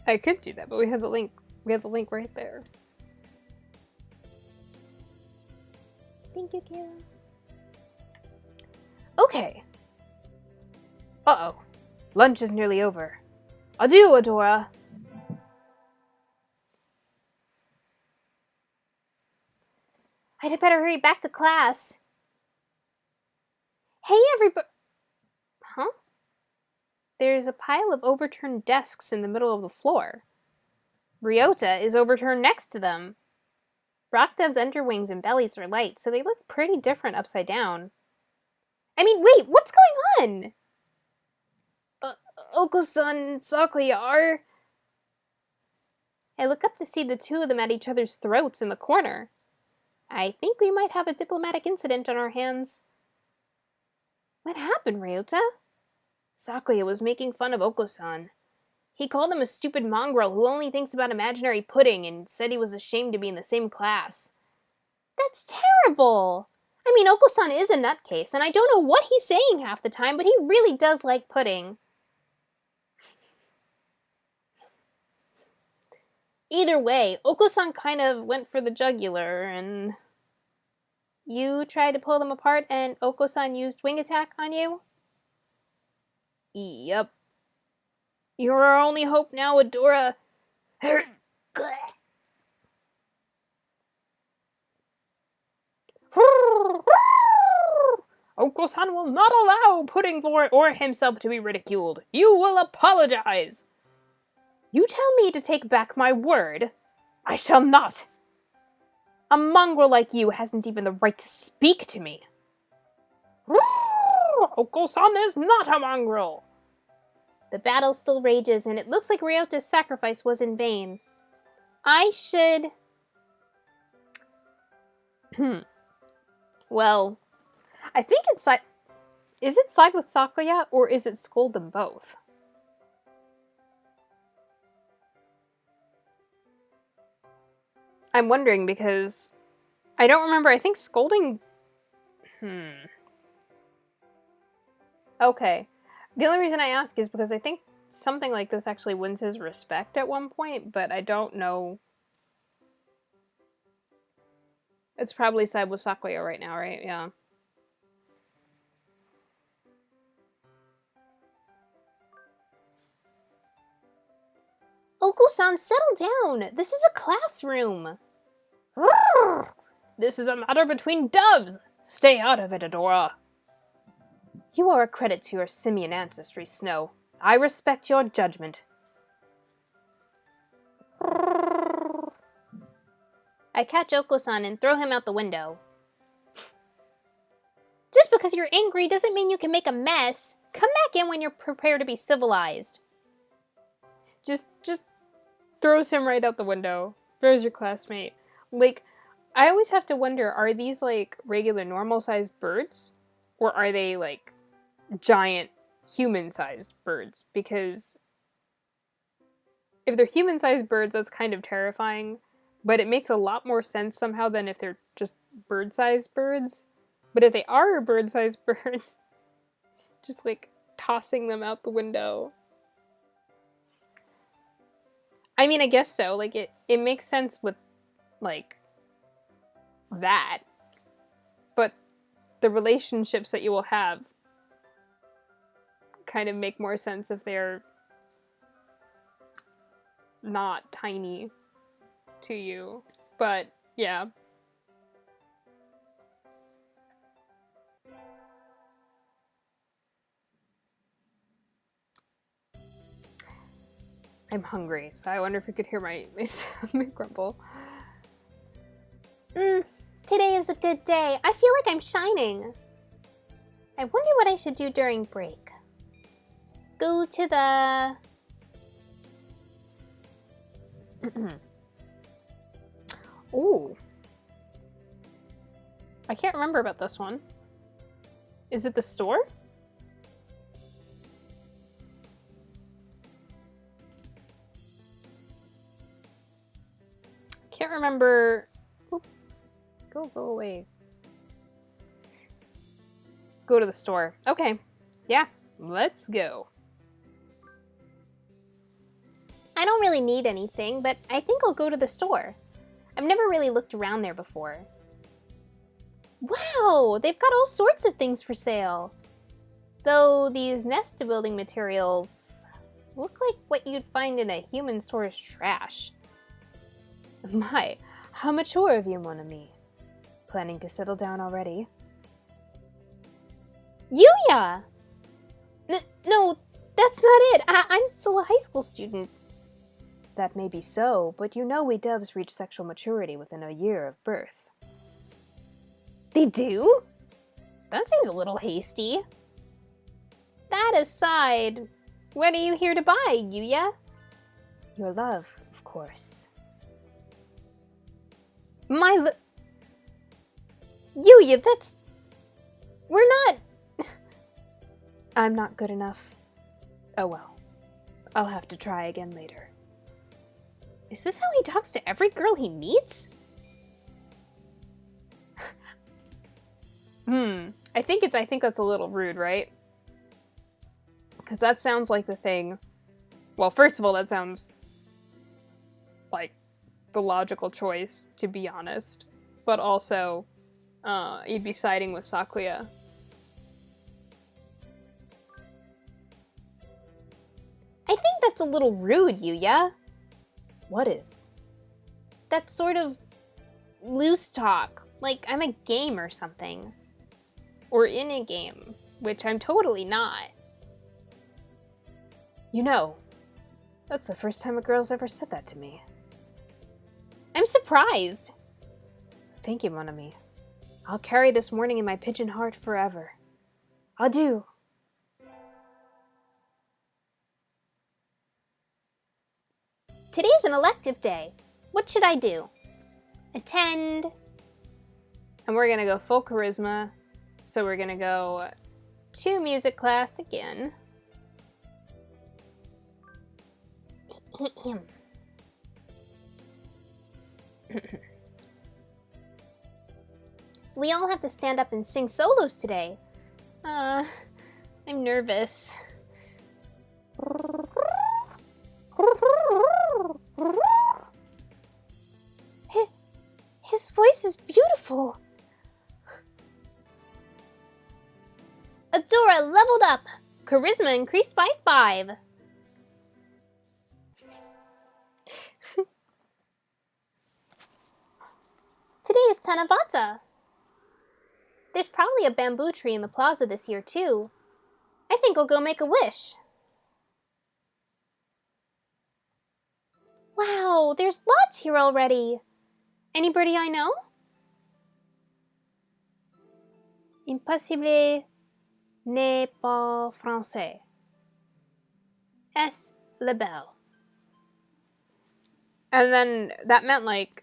I could do that, but we have the link. We have the link right there. Thank you, Kayla. Okay. Uh-oh. Lunch is nearly over. Adieu, Adora. I'd better hurry back to class. Hey, everybody. Huh? There's a pile of overturned desks in the middle of the floor. Ryota is overturned next to them. Rockdove's underwings and bellies are light, so they look pretty different upside down. I mean, wait, what's going on? Oko-san and Sakuya are... I look up to see the two of them at each other's throats in the corner. I think we might have a diplomatic incident on our hands. What happened, Ryota? Sakuya was making fun of Oko-san. He called him a stupid mongrel who only thinks about imaginary pudding and said he was ashamed to be in the same class. That's terrible! I mean, Oko-san is a nutcase, and I don't know what he's saying half the time, but he really does like pudding. Either way, Oko-san kind of went for the jugular, and... You tried to pull them apart, and Oko-san used wing attack on you? Yep. You're our only hope now, Adora. Oko-san will not allow Pudding or himself to be ridiculed. You will apologize. You tell me to take back my word. I shall not. A mongrel like you hasn't even the right to speak to me. Oko-san is not a mongrel. The battle still rages, and it looks like Ryota's sacrifice was in vain. I should... Well, I think it's side... Is it side with Sakuya, or is it scold them both? I'm wondering because I don't remember. I think scolding Okay. The only reason I ask is because I think something like this actually wins his respect at one point, but I don't know. It's probably side with Sakuya right now, right? Yeah. Oko-san, settle down! This is a classroom! This is a matter between doves! Stay out of it, Adora! You are a credit to your simian ancestry, Snow. I respect your judgment. I catch Oko-san and throw him out the window. Just because you're angry doesn't mean you can make a mess. Come back in when you're prepared to be civilized. Just throws him right out the window. Throws your classmate. Like, I always have to wonder, are these, like, regular normal-sized birds? Or are they, like, giant human-sized birds? Because if they're human-sized birds, that's kind of terrifying. But it makes a lot more sense somehow than if they're just bird-sized birds. But if they are bird-sized birds, just, like, tossing them out the window. I mean, I guess so. Like, it makes sense with, like, that. But the relationships that you will have kind of make more sense if they're not tiny to you. But, yeah. I'm hungry, so I wonder if you could hear my stomach grumble. Today is a good day. I feel like I'm shining. I wonder what I should do during break. Go to the... Ooh. I can't remember about this one. Is it the store? Can't remember. Oop. Go away. Go to the store. Okay. Yeah, let's go. I don't really need anything, but I think I'll go to the store. I've never really looked around there before. Wow, they've got all sorts of things for sale. Though these nest building materials look like what you'd find in a human store's trash. My, how mature of you, mon ami. Planning to settle down already? Yuya! No, that's not it. I'm still a high school student. That may be so, but you know we doves reach sexual maturity within a year of birth. They do? That seems a little hasty. That aside, what are you here to buy, Yuya? Your love, of course. Yuya, that's... We're not... I'm not good enough. Oh well. I'll have to try again later. Is this how he talks to every girl he meets? I think that's a little rude, right? Because that sounds like the thing. Well, first of all, that sounds like the logical choice, to be honest. But also, you'd be siding with Sakuya. I think that's a little rude, Yuya. What is? That sort of loose talk. Like I'm a game or something. Or in a game, which I'm totally not. You know, that's the first time a girl's ever said that to me. I'm surprised. Thank you, mon ami. I'll carry this morning in my pigeon heart forever. Adieu. Today's an elective day. What should I do? Attend. And we're gonna go full charisma. So we're gonna go to music class again. We all have to stand up and sing solos today. I'm nervous. His voice is beautiful. Adora leveled up. Charisma increased by 5. Today is Tanabata. There's probably a bamboo tree in the plaza this year, too. I think I'll go make a wish. Wow, there's lots here already. Anybody I know? Impossible n'est pas français. Est le bel. And then that meant like,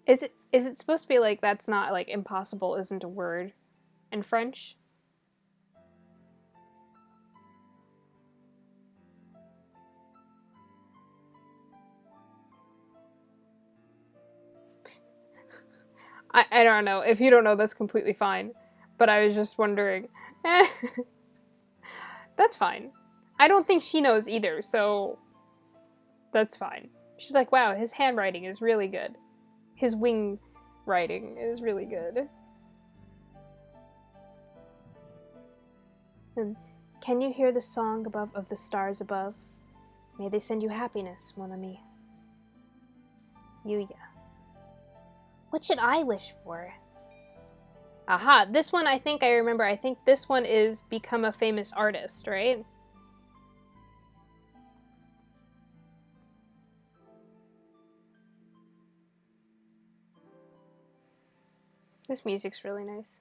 is it supposed to be like that's not like impossible isn't a word in French? I don't know. If you don't know, that's completely fine. But I was just wondering. That's fine. I don't think she knows either, so that's fine. She's like, wow, his handwriting is really good. His wing writing is really good. And can you hear the song above of the stars above? May they send you happiness, mon ami. Yuya. What should I wish for? Aha, this one I think I remember. I think this one is become a famous artist, right? This music's really nice.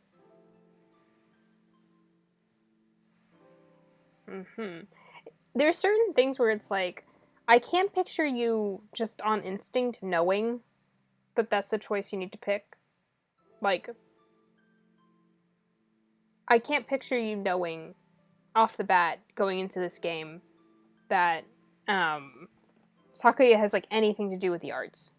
There's certain things where it's like, I can't picture you just on instinct knowing that that's the choice you need to pick. Like, I can't picture you knowing off the bat going into this game that Sakuya has like anything to do with the arts.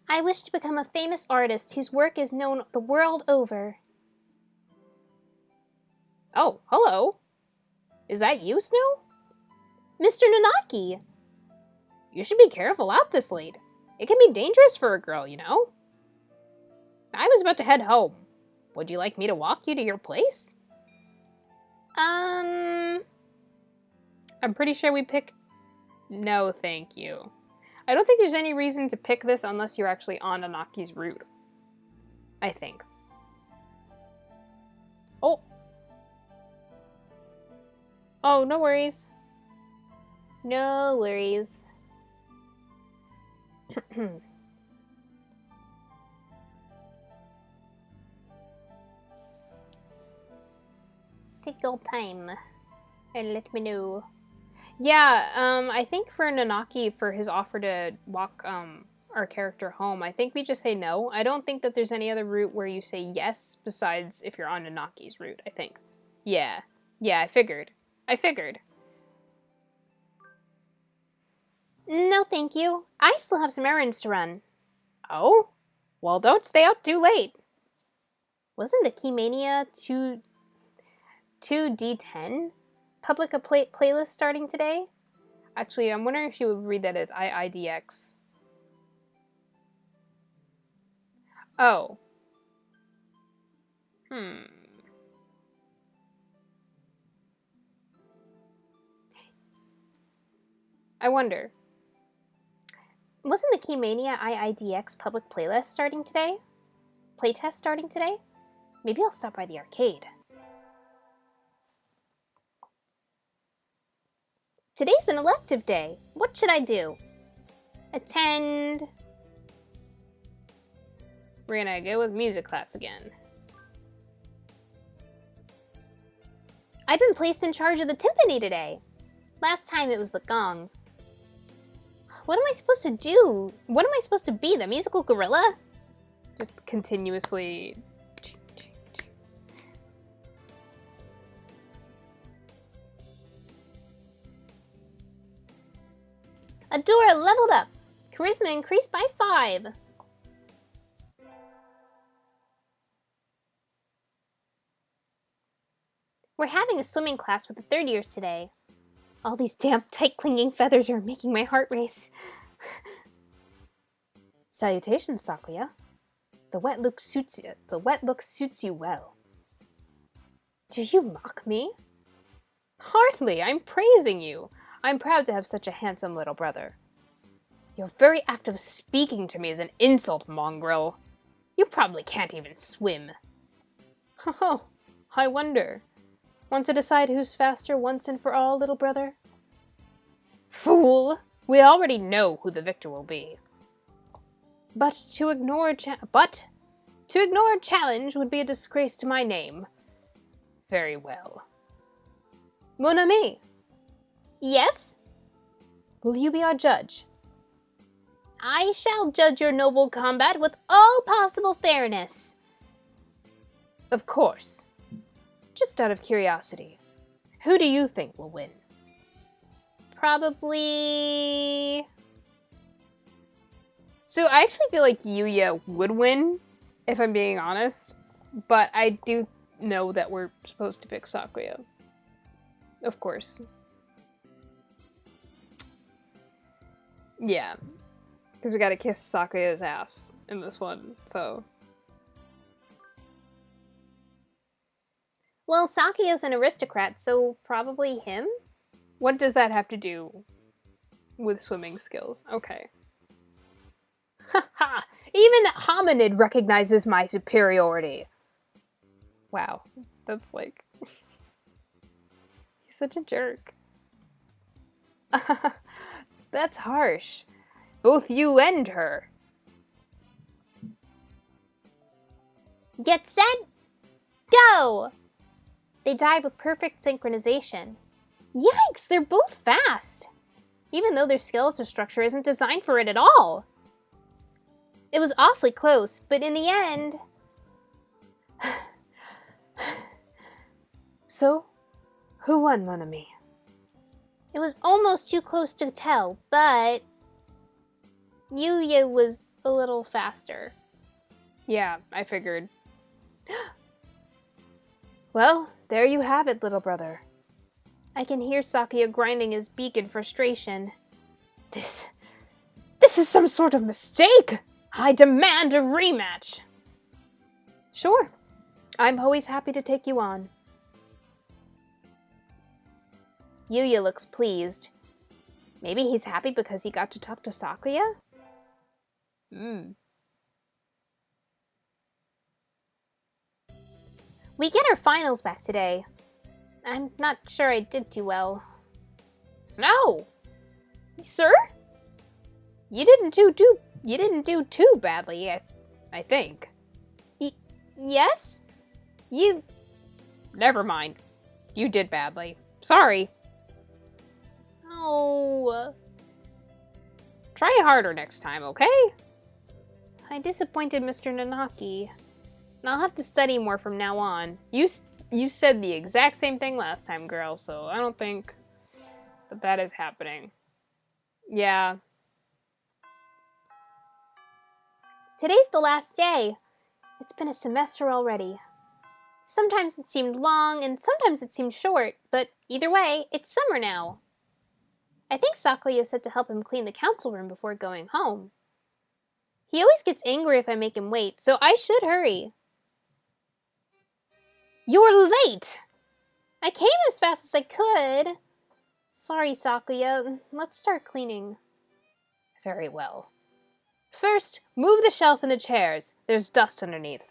I wish to become a famous artist whose work is known the world over. Oh, hello. Is that you, Snow? Mr. Nanaki! You should be careful out this late. It can be dangerous for a girl, you know? I was about to head home. Would you like me to walk you to your place? I'm pretty sure we pick... No, thank you. I don't think there's any reason to pick this unless you're actually on Nanaki's route. I think. Oh. Oh, no worries. No worries. Take your time and let me know. Yeah, I think for Nanaki, for his offer to walk our character home, I think we just say no. I don't think that there's any other route where you say yes, besides if you're on Nanaki's route, I think. Yeah. Yeah, I figured. No, thank you. I still have some errands to run. Oh? Well, don't stay out too late. Wasn't the Keymania 2D10 public a playlist starting today? Actually, I'm wondering if you would read that as IIDX. Oh. I wonder. Wasn't the Keymania IIDX public playlist starting today? Playtest starting today? Maybe I'll stop by the arcade. Today's an elective day. What should I do? Attend. We're gonna go with music class again. I've been placed in charge of the timpani today. Last time it was the gong. What am I supposed to do? What am I supposed to be, the musical gorilla? Just continuously... Adora leveled up. Charisma increased by 5. We're having a swimming class with the 3rd years today. All these damp, tight clinging feathers are making my heart race. Salutations, Sakuya. The wet look suits you well. Do you mock me? Hardly, I'm praising you. I'm proud to have such a handsome little brother. Your very act of speaking to me is an insult, mongrel. You probably can't even swim. Oh, I wonder. Want to decide who's faster once and for all, little brother? Fool! We already know who the victor will be. But to ignore a challenge would be a disgrace to my name. Very well. Mon ami, Yes? will you be our judge? I shall judge your noble combat with all possible fairness. Of course. Just out of curiosity, who do you think will win? Probably... So I actually feel like Yuya would win, if I'm being honest. But I do know that we're supposed to pick Sakuya. Of course. Yeah. Because we gotta kiss Sakuya's ass in this one, so... Well, Sakuya's an aristocrat, so probably him? What does that have to do with swimming skills? Okay. Ha! Even Hominid recognizes my superiority. Wow. That's like... He's such a jerk. That's harsh. Both you and her. Get set, go! They dive with perfect synchronization. Yikes, they're both fast! Even though their skeletal structure isn't designed for it at all. It was awfully close, but in the end... So, who won, mon ami? It was almost too close to tell, but... Yuya was a little faster. Yeah, I figured. Well, there you have it, little brother. I can hear Sakuya grinding his beak in frustration. This is some sort of mistake! I demand a rematch! Sure. I'm always happy to take you on. Yuya looks pleased. Maybe he's happy because he got to talk to Sakuya? We get our finals back today. I'm not sure I did too well. Snow! Sir? You didn't do too badly, I think. Yes? You... Never mind. You did badly. Sorry. Oh... Try harder next time, okay? I disappointed Mr. Nanaki. I'll have to study more from now on. You said the exact same thing last time, girl, so I don't think that is happening. Yeah. Today's the last day. It's been a semester already. Sometimes it seemed long, and sometimes it seemed short, but either way, it's summer now. I think Sakuya said to help him clean the council room before going home. He always gets angry if I make him wait, so I should hurry. You're late! I came as fast as I could. Sorry, Sakuya. Let's start cleaning. Very well. First, move the shelf and the chairs. There's dust underneath.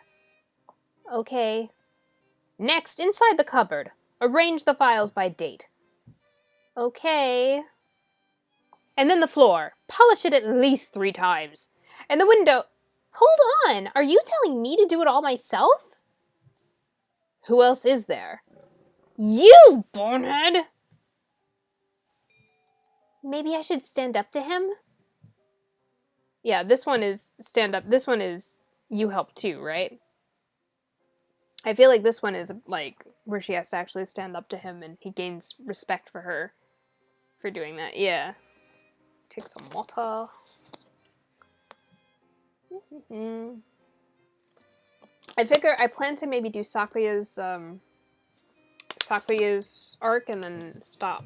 Okay. Next, inside the cupboard, arrange the files by date. Okay. And then the floor. Polish it at least 3 times. And the window... Hold on! Are you telling me to do it all myself? Who else is there? You, bonehead! Maybe I should stand up to him? Yeah, this one is stand up. This one is you help too, right? I feel like this one is like where she has to actually stand up to him and he gains respect for her for doing that. Yeah. Take some water. I figure I plan to maybe do Sakuya's arc and then stop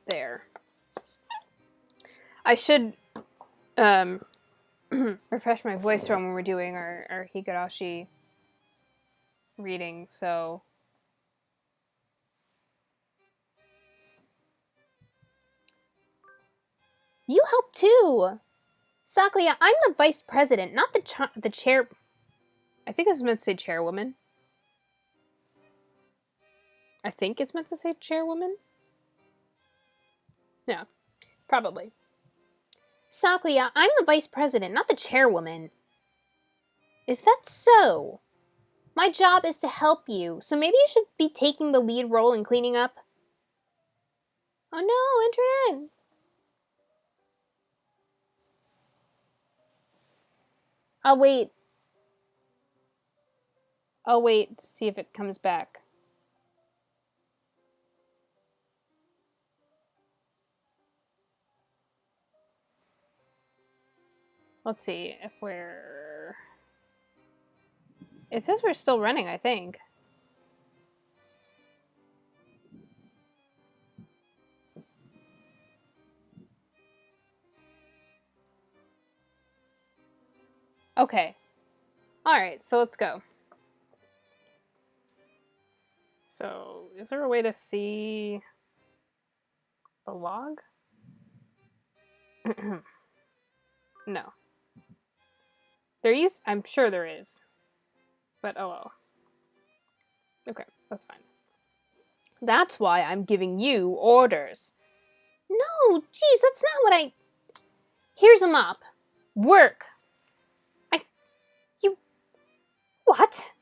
there. I should refresh my voice from when we're doing our Higurashi reading, so... You help too! Sakuya, I'm the vice president, not the chair... I think it's meant to say chairwoman. I think it's meant to say chairwoman? Yeah, probably. Sakuya, I'm the vice president, not the chairwoman. Is that so? My job is to help you, so maybe you should be taking the lead role in cleaning up. Oh no, enter in. I'll wait. I'll wait to see if it comes back. Let's see if we're... It says we're still running, I think. Okay. Alright, so let's go. So, is there a way to see the log? No. I'm sure there is. But oh well. Okay, that's fine. That's why I'm giving you orders. No, geez, that's not what I... Here's a mop. Work. What?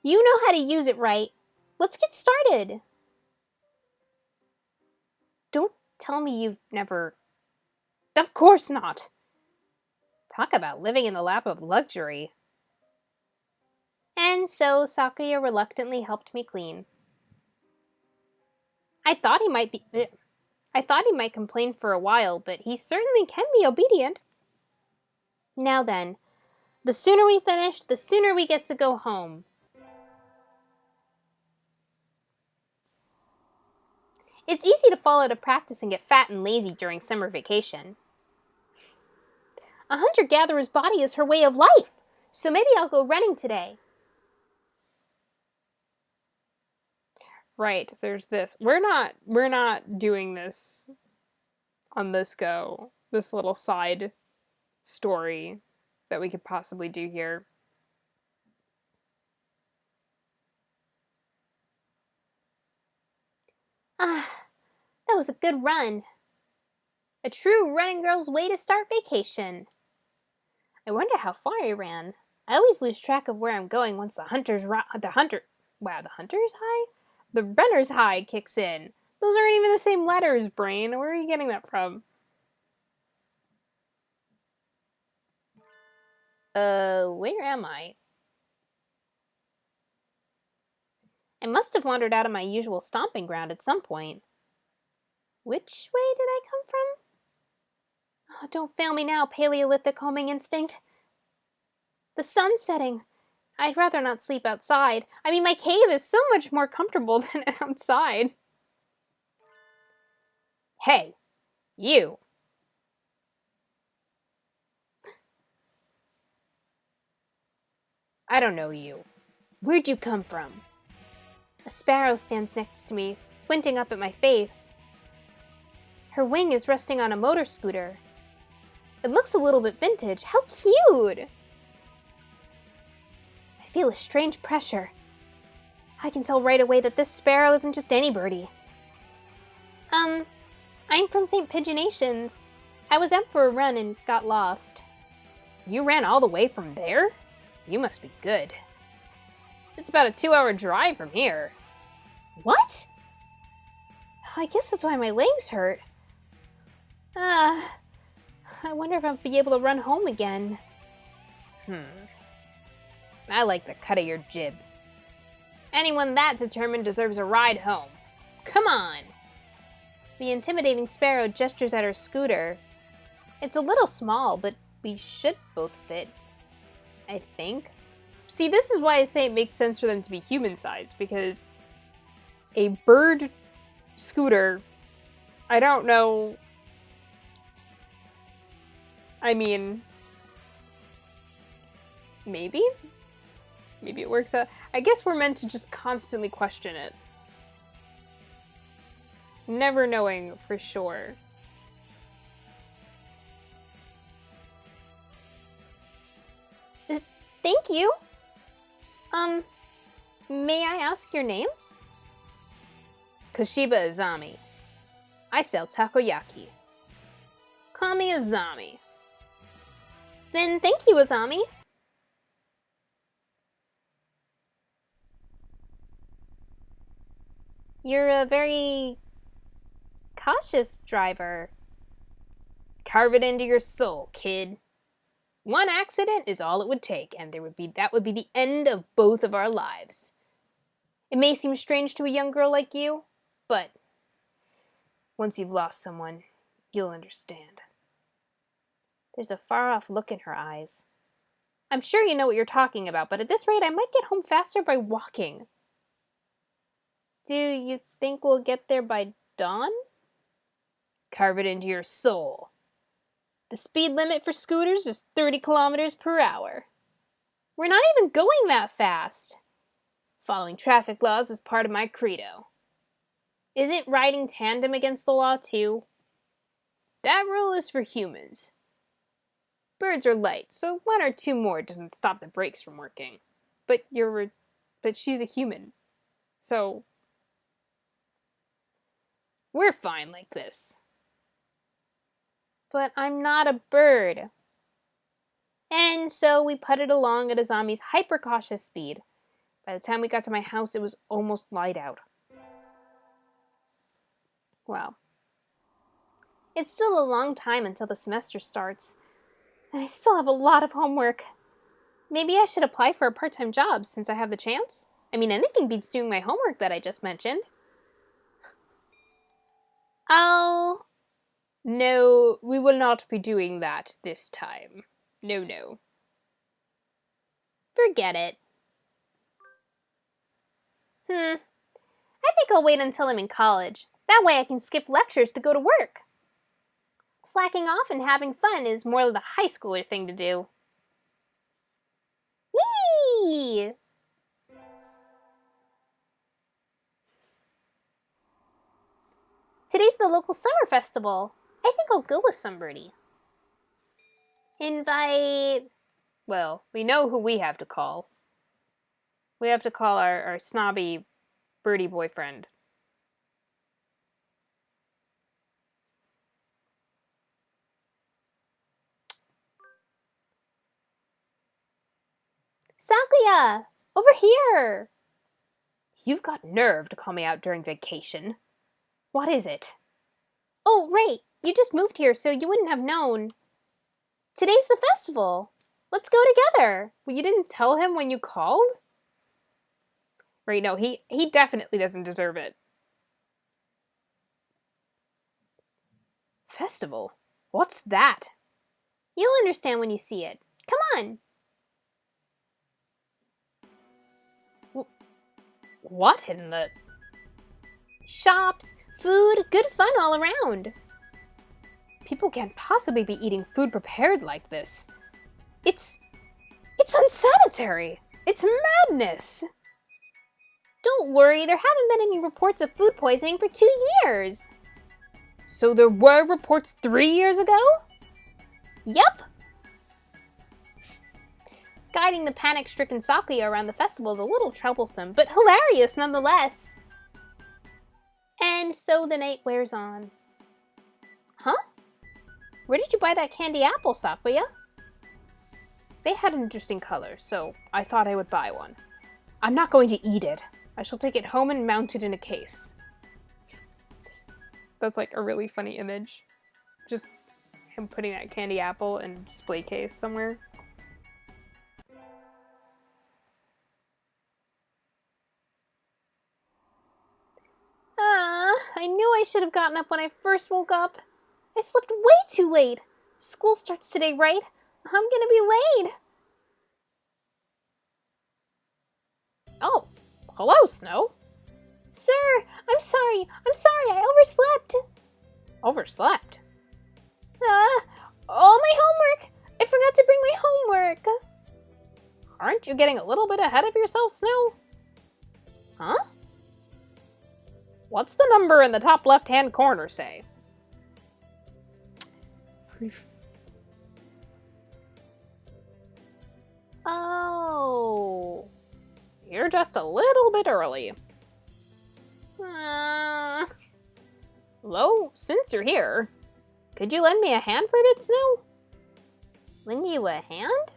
You know how to use it, right? Let's get started. Don't tell me you've never... Of course not. Talk about living in the lap of luxury. And so Sakuya reluctantly helped me clean. I thought he might complain for a while, but he certainly can be obedient. Now then, the sooner we finish, the sooner we get to go home. It's easy to fall out of practice and get fat and lazy during summer vacation. A hunter-gatherer's body is her way of life, so maybe I'll go running today. Right, there's this. We're not doing this on this go. This little side story that we could possibly do here. Ah, that was a good run. A true running girl's way to start vacation. I wonder how far I ran. I always lose track of where I'm going once the runner's high kicks in. Those aren't even the same letters, brain. Where are you getting that from? Where am I? I must have wandered out of my usual stomping ground at some point. Which way did I come from? Oh, don't fail me now, Paleolithic homing instinct. The sun's setting. I'd rather not sleep outside. I mean, my cave is so much more comfortable than outside. Hey, you. I don't know you. Where'd you come from? A sparrow stands next to me, squinting up at my face. Her wing is resting on a motor scooter. It looks a little bit vintage. How cute! I feel a strange pressure. I can tell right away that this sparrow isn't just any birdie. I'm from St. Pigeonations. I was out for a run and got lost. You ran all the way from there? You must be good. It's about a 2-hour drive from here. What? I guess that's why my legs hurt. I wonder if I'll be able to run home again. I like the cut of your jib. Anyone that determined deserves a ride home. Come on. The intimidating sparrow gestures at her scooter. It's a little small, but we should both fit. I think. See, this is why I say it makes sense for them to be human-sized, because a bird scooter, I don't know. I mean, maybe? Maybe it works out. I guess we're meant to just constantly question it. Never knowing for sure. Thank you. May I ask your name? Koshiba Azami. I sell takoyaki. Call me Azami. Then thank you, Azami. You're a very cautious driver. Carve it into your soul, kid. One accident is all it would take, and that would be the end of both of our lives. It may seem strange to a young girl like you, but once you've lost someone, you'll understand. There's a far-off look in her eyes. I'm sure you know what you're talking about, but at this rate, I might get home faster by walking. Do you think we'll get there by dawn? Carve it into your soul. The speed limit for scooters is 30 kilometers per hour. We're not even going that fast. Following traffic laws is part of my credo. Isn't riding tandem against the law too? That rule is for humans. Birds are light, so one or two more doesn't stop the brakes from working. But she's a human. So we're fine like this. But I'm not a bird. And so we putted along at Azami's hyper-cautious speed. By the time we got to my house, it was almost light out. wow. It's still a long time until the semester starts. And I still have a lot of homework. Maybe I should apply for a part-time job since I have the chance. I mean, anything beats doing my homework that I just mentioned. No, we will not be doing that this time. No. Forget it. I think I'll wait until I'm in college. That way I can skip lectures to go to work. Slacking off and having fun is more the high schooler thing to do. Whee! Today's the local summer festival. I think I'll go with somebody. Invite... Well, we know who we have to call. We have to call our snobby birdie boyfriend. Sakuya! Over here! You've got nerve to call me out during vacation. What is it? Oh, right. You just moved here, so you wouldn't have known. Today's the festival. Let's go together. Well, you didn't tell him when you called? Right, no, he definitely doesn't deserve it. Festival? What's that? You'll understand when you see it. Come on. What in the... Shops, food, good fun all around. People can't possibly be eating food prepared like this. It's unsanitary. It's madness. Don't worry, there haven't been any reports of food poisoning for 2 years. So there were reports 3 years ago? Yup. Guiding the panic-stricken Sakuya around the festival is a little troublesome, but hilarious nonetheless. And so the night wears on. Huh? Where did you buy that candy apple, Sakuya? They had an interesting color, so I thought I would buy one. I'm not going to eat it. I shall take it home and mount it in a case. That's like a really funny image. Just him putting that candy apple in a display case somewhere. I knew I should have gotten up when I first woke up. I slept way too late. School starts today, right? I'm gonna be late. Oh, hello, Snow. Sir, I'm sorry, I overslept. Overslept? All my homework. I forgot to bring my homework. Aren't you getting a little bit ahead of yourself, Snow? Huh? What's the number in the top left-hand corner say? Oh. You're just a little bit early. Lo, since you're here, could you lend me a hand for a bit, Snow? Lend you a hand?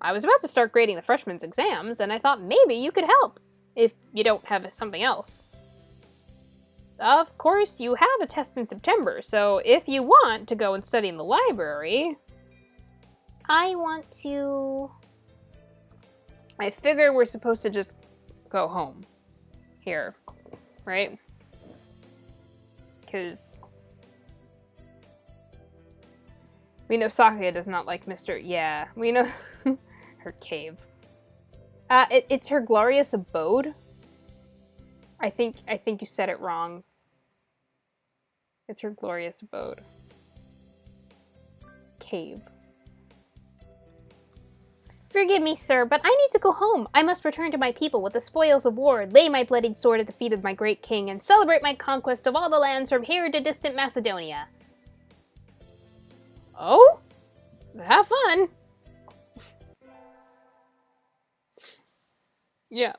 I was about to start grading the freshmen's exams, and I thought maybe you could help, if you don't have something else. Of course, you have a test in September, so if you want to go and study in the library... I want to... I figure we're supposed to just go home. Here. Right? Because... we know Sakuya does not like Mr. Yeah, we know... her cave. It's her glorious abode. I think you said it wrong. It's her glorious abode. Cave. Forgive me, sir, but I need to go home. I must return to my people with the spoils of war, lay my bloodied sword at the feet of my great king, and celebrate my conquest of all the lands from here to distant Macedonia. Oh? Have fun! Yeah.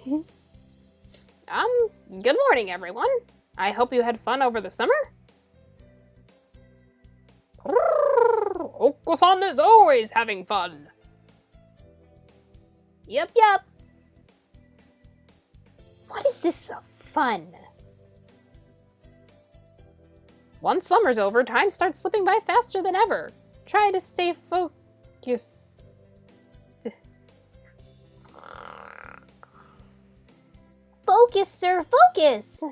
Good morning, everyone. I hope you had fun over the summer. Oko-san is always having fun. Yup. What is this fun? Once summer's over, time starts slipping by faster than ever. Try to stay focused. Focus, sir, focus!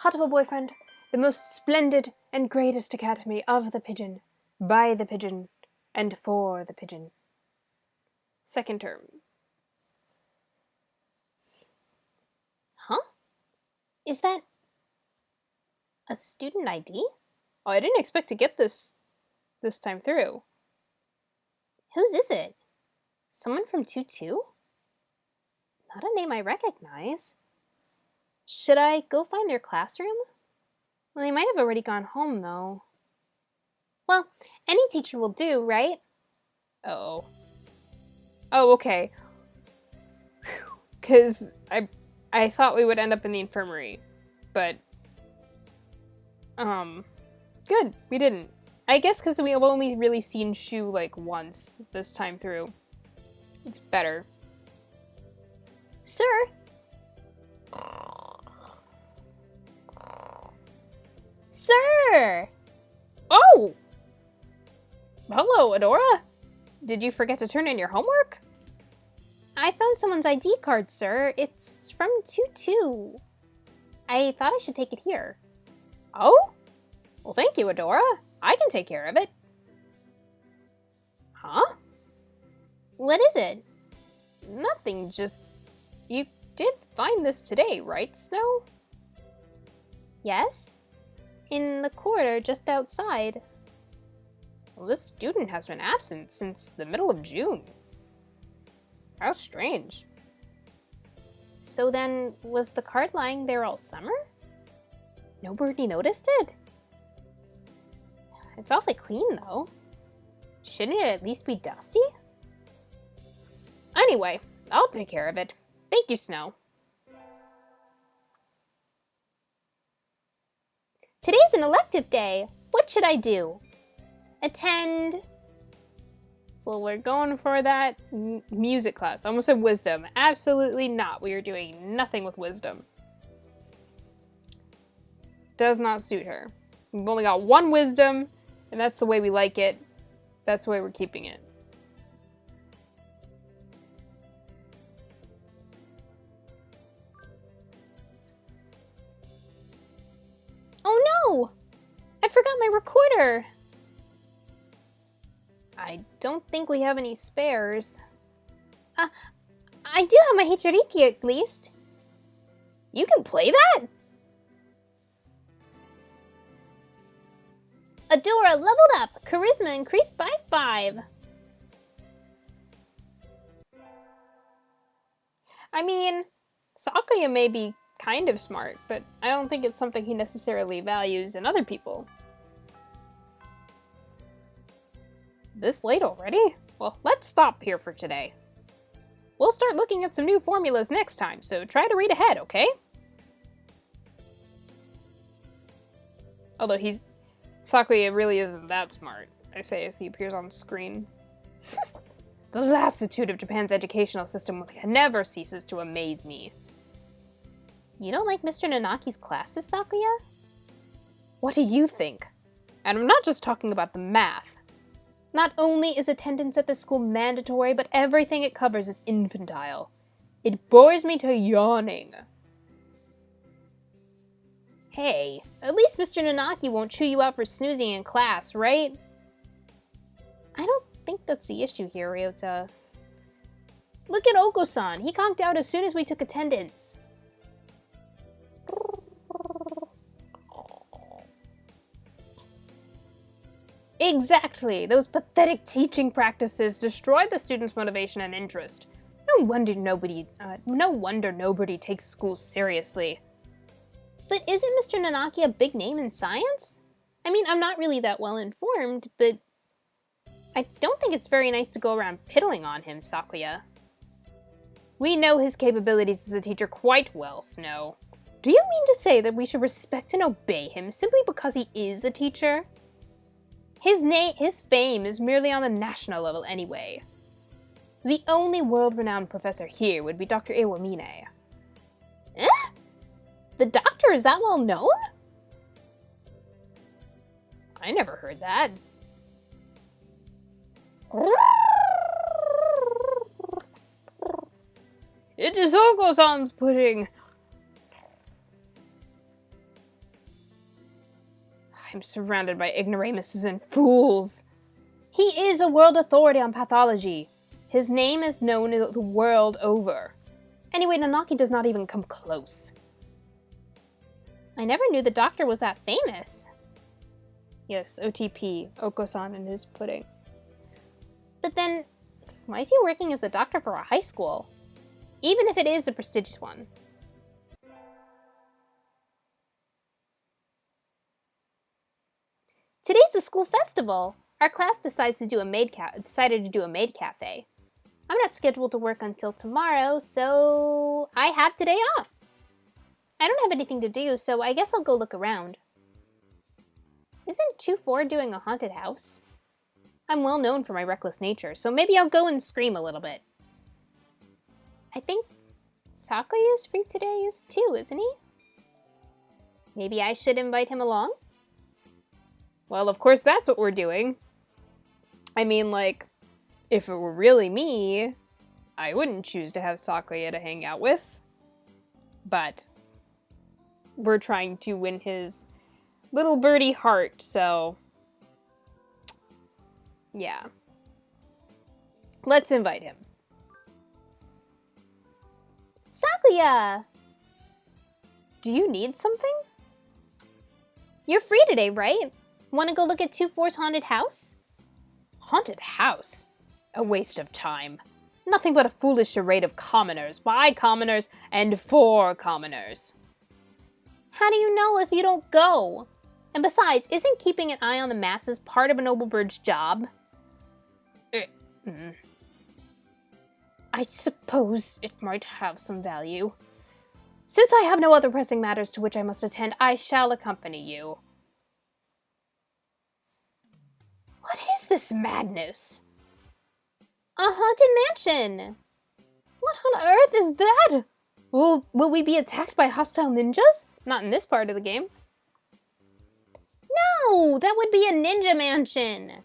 Hatoful Boyfriend, the most splendid and greatest academy of the pigeon, by the pigeon, and for the pigeon. Second term. Huh? Is that a student ID? Oh, I didn't expect to get this time through. Whose is it? Someone from 2-2? Not a name I recognize. Should I go find their classroom? Well, they might have already gone home, though. Well, any teacher will do, right? Oh, okay. Because I thought we would end up in the infirmary, but... good, we didn't. I guess because we've only really seen Shu, like, once this time through. It's better. Sir? Sir! Oh! Hello, Adora. Did you forget to turn in your homework? I found someone's ID card, sir. It's from 2-2. I thought I should take it here. Oh? Well, thank you, Adora. I can take care of it. Huh? What is it? Nothing, just... You did find this today, right, Snow? Yes? In the corridor just outside. Well, this student has been absent since the middle of June. How strange. So then, was the card lying there all summer? Nobody noticed it? It's awfully clean, though. Shouldn't it at least be dusty? Anyway, I'll take care of it. Thank you, Snow. Today's an elective day. What should I do? Attend... So we're going for that music class. I almost said wisdom. Absolutely not. We are doing nothing with wisdom. Does not suit her. We've only got one wisdom, and that's the way we like it. That's the way we're keeping it. I don't think we have any spares. I do have my Hichiriki at least. You can play that? Adora leveled up! Charisma increased by 5. I mean, Sakuya may be kind of smart, but I don't think it's something he necessarily values in other people. This late already? Well, let's stop here for today. We'll start looking at some new formulas next time, so try to read ahead, okay? Although Sakuya really isn't that smart, I say as he appears on screen. The lassitude of Japan's educational system never ceases to amaze me. You don't like Mr. Nanaki's classes, Sakuya? What do you think? And I'm not just talking about the math. Not only is attendance at the school mandatory, but everything it covers is infantile. It bores me to yawning. Hey, at least Mr. Nanaki won't chew you out for snoozing in class, right? I don't think that's the issue here, Ryota. Look at Oko-san. He conked out as soon as we took attendance. Exactly! Those pathetic teaching practices destroyed the students' motivation and interest. No wonder nobody takes school seriously. But isn't Mr. Nanaki a big name in science? I mean, I'm not really that well informed, but I don't think it's very nice to go around piddling on him, Sakuya. We know his capabilities as a teacher quite well, Snow. Do you mean to say that we should respect and obey him simply because he is a teacher? His fame is merely on the national level anyway. The only world-renowned professor here would be Dr. Iwamine. Eh? The doctor is that well known? I never heard that. It is Oko-san's pudding. I'm surrounded by ignoramuses and fools. He is a world authority on pathology. His name is known the world over. Anyway, Nanaki does not even come close. I never knew the doctor was that famous. Yes, OTP, Oko-san and his pudding. But then, why is he working as a doctor for a high school? Even if it is a prestigious one. Today's the school festival. Our class decided to do a maid cafe. I'm not scheduled to work until tomorrow, so I have today off. I don't have anything to do, so I guess I'll go look around. Isn't 2-4 doing a haunted house? I'm well known for my reckless nature, so maybe I'll go and scream a little bit. I think Sakuya's free today too, isn't he? Maybe I should invite him along? Well, of course that's what we're doing. I mean, like, if it were really me, I wouldn't choose to have Sakuya to hang out with. But we're trying to win his little birdie heart, so yeah. Let's invite him. Sakuya! Do you need something? You're free today, right? Want to go look at 2-4's haunted house? Haunted house? A waste of time. Nothing but a foolish charade of commoners, by commoners, and for commoners. How do you know if you don't go? And besides, isn't keeping an eye on the masses part of a noblebird's job? I suppose it might have some value. Since I have no other pressing matters to which I must attend, I shall accompany you. What is this madness? A haunted mansion! What on earth is that? Will we be attacked by hostile ninjas? Not in this part of the game. No! That would be a ninja mansion!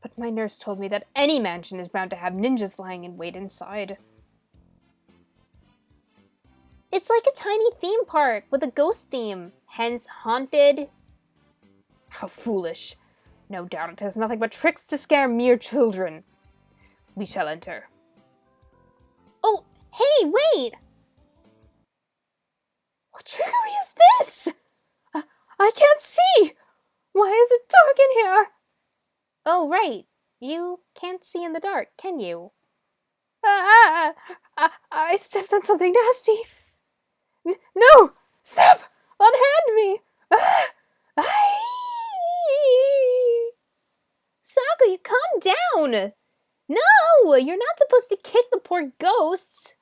But my nurse told me that any mansion is bound to have ninjas lying in wait inside. It's like a tiny theme park with a ghost theme, hence haunted. How foolish. No doubt it has nothing but tricks to scare mere children. We shall enter. Oh, hey, wait! What trickery is this? I can't see! Why is it dark in here? Oh, right. You can't see in the dark, can you? I stepped on something nasty. No! Stop! Unhand me! Sakuya, calm down! No! You're not supposed to kick the poor ghosts!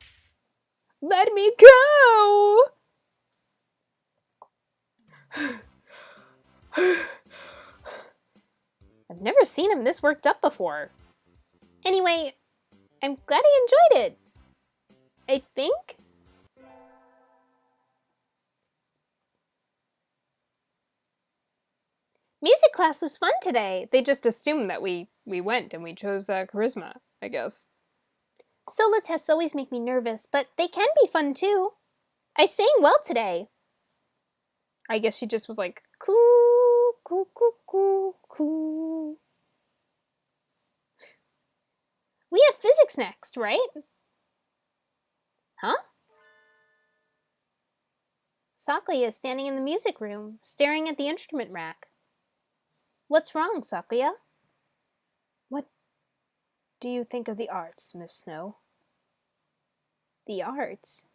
Let me go! I've never seen him this worked up before. Anyway, I'm glad he enjoyed it. I think? Music class was fun today. They just assumed that we went and we chose charisma, I guess. Solo tests always make me nervous, but they can be fun too. I sang well today. I guess she just was like, cool, cool, cool, cool, cool. We have physics next, right? Huh? Sakuya is standing in the music room, staring at the instrument rack. What's wrong, Sakuya? What do you think of the arts, Miss Snow? The arts?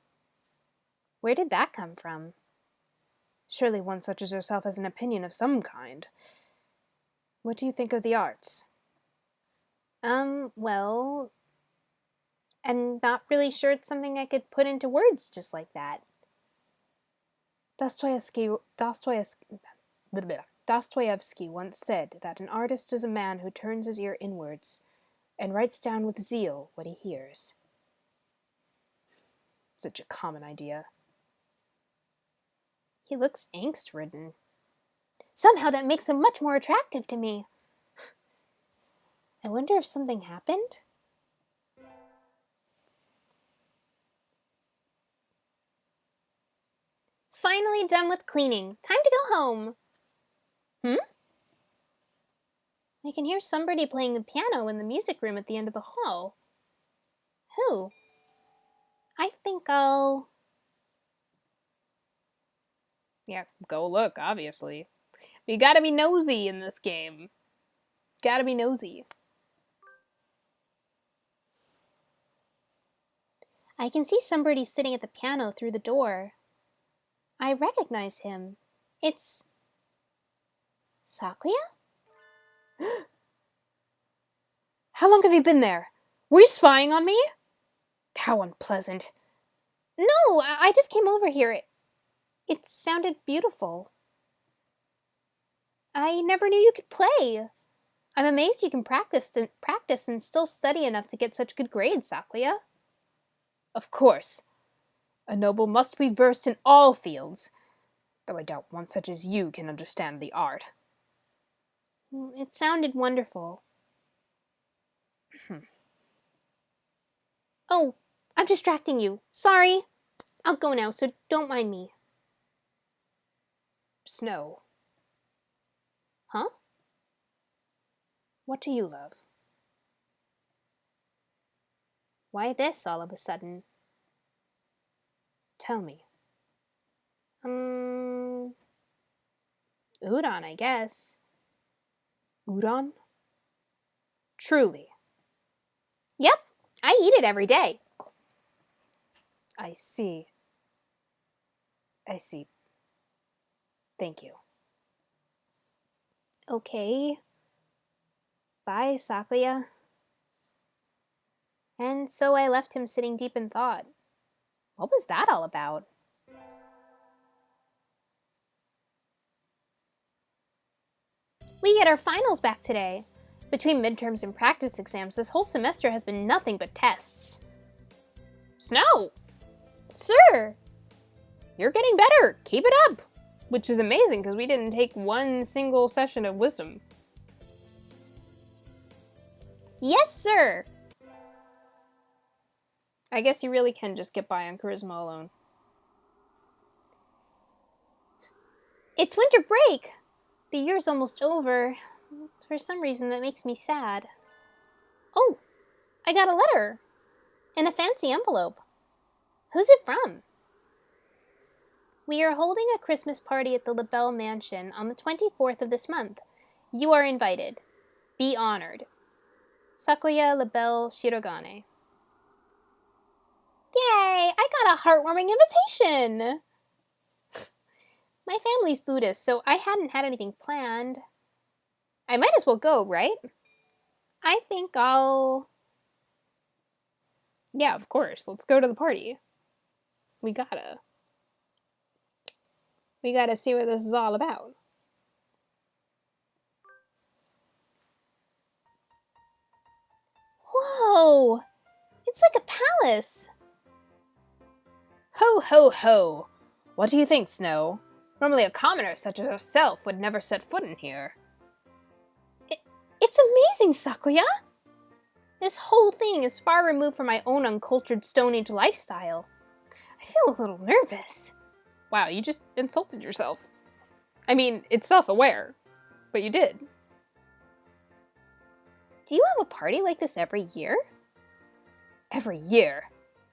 Where did that come from? Surely one such as yourself has an opinion of some kind. What do you think of the arts? Well, I'm not really sure it's something I could put into words just like that. Dostoevsky once said that an artist is a man who turns his ear inwards and writes down with zeal what he hears. Such a common idea. He looks angst-ridden. Somehow that makes him much more attractive to me. I wonder if something happened? Finally done with cleaning. Time to go home. I can hear somebody playing the piano in the music room at the end of the hall. Who? I think I'll... Yeah, go look, obviously. You gotta be nosy in this game. Gotta be nosy. I can see somebody sitting at the piano through the door. I recognize him. It's... Sakuya? How long have you been there? Were you spying on me? How unpleasant. No, I just came over here. It sounded beautiful. I never knew you could play. I'm amazed you can practice and still study enough to get such good grades, Sakuya. Of course. A noble must be versed in all fields, though I doubt one such as you can understand the art. It sounded wonderful. Oh, I'm distracting you. Sorry. I'll go now, so don't mind me. Snow. Huh? What do you love? Why this all of a sudden? Tell me. Udon, I guess. Udon? Truly. Yep, I eat it every day. I see. I see. Thank you. Okay. Bye, Sakuya. And so I left him sitting deep in thought. What was that all about? We get our finals back today. Between midterms and practice exams, this whole semester has been nothing but tests. Snow! Sir! You're getting better! Keep it up! Which is amazing, because we didn't take one single session of wisdom. Yes, sir! I guess you really can just get by on charisma alone. It's winter break! The year's almost over. For some reason, that makes me sad. Oh, I got a letter. In a fancy envelope. Who's it from? We are holding a Christmas party at the Bel Mansion on the 24th of this month. You are invited. Be honored. Sakuya Bel Shirogane. Yay! I got a heartwarming invitation! My family's Buddhist, so I hadn't had anything planned. I might as well go, right? I think I'll... Yeah, of course. Let's go to the party. We gotta see what this is all about. Whoa! It's like a palace! Ho, ho, ho! What do you think, Snow? Normally a commoner such as yourself would never set foot in here. It's amazing, Sakuya! This whole thing is far removed from my own uncultured Stone Age lifestyle. I feel a little nervous. Wow, you just insulted yourself. I mean, it's self-aware, but you did. Do you have a party like this every year? Every year?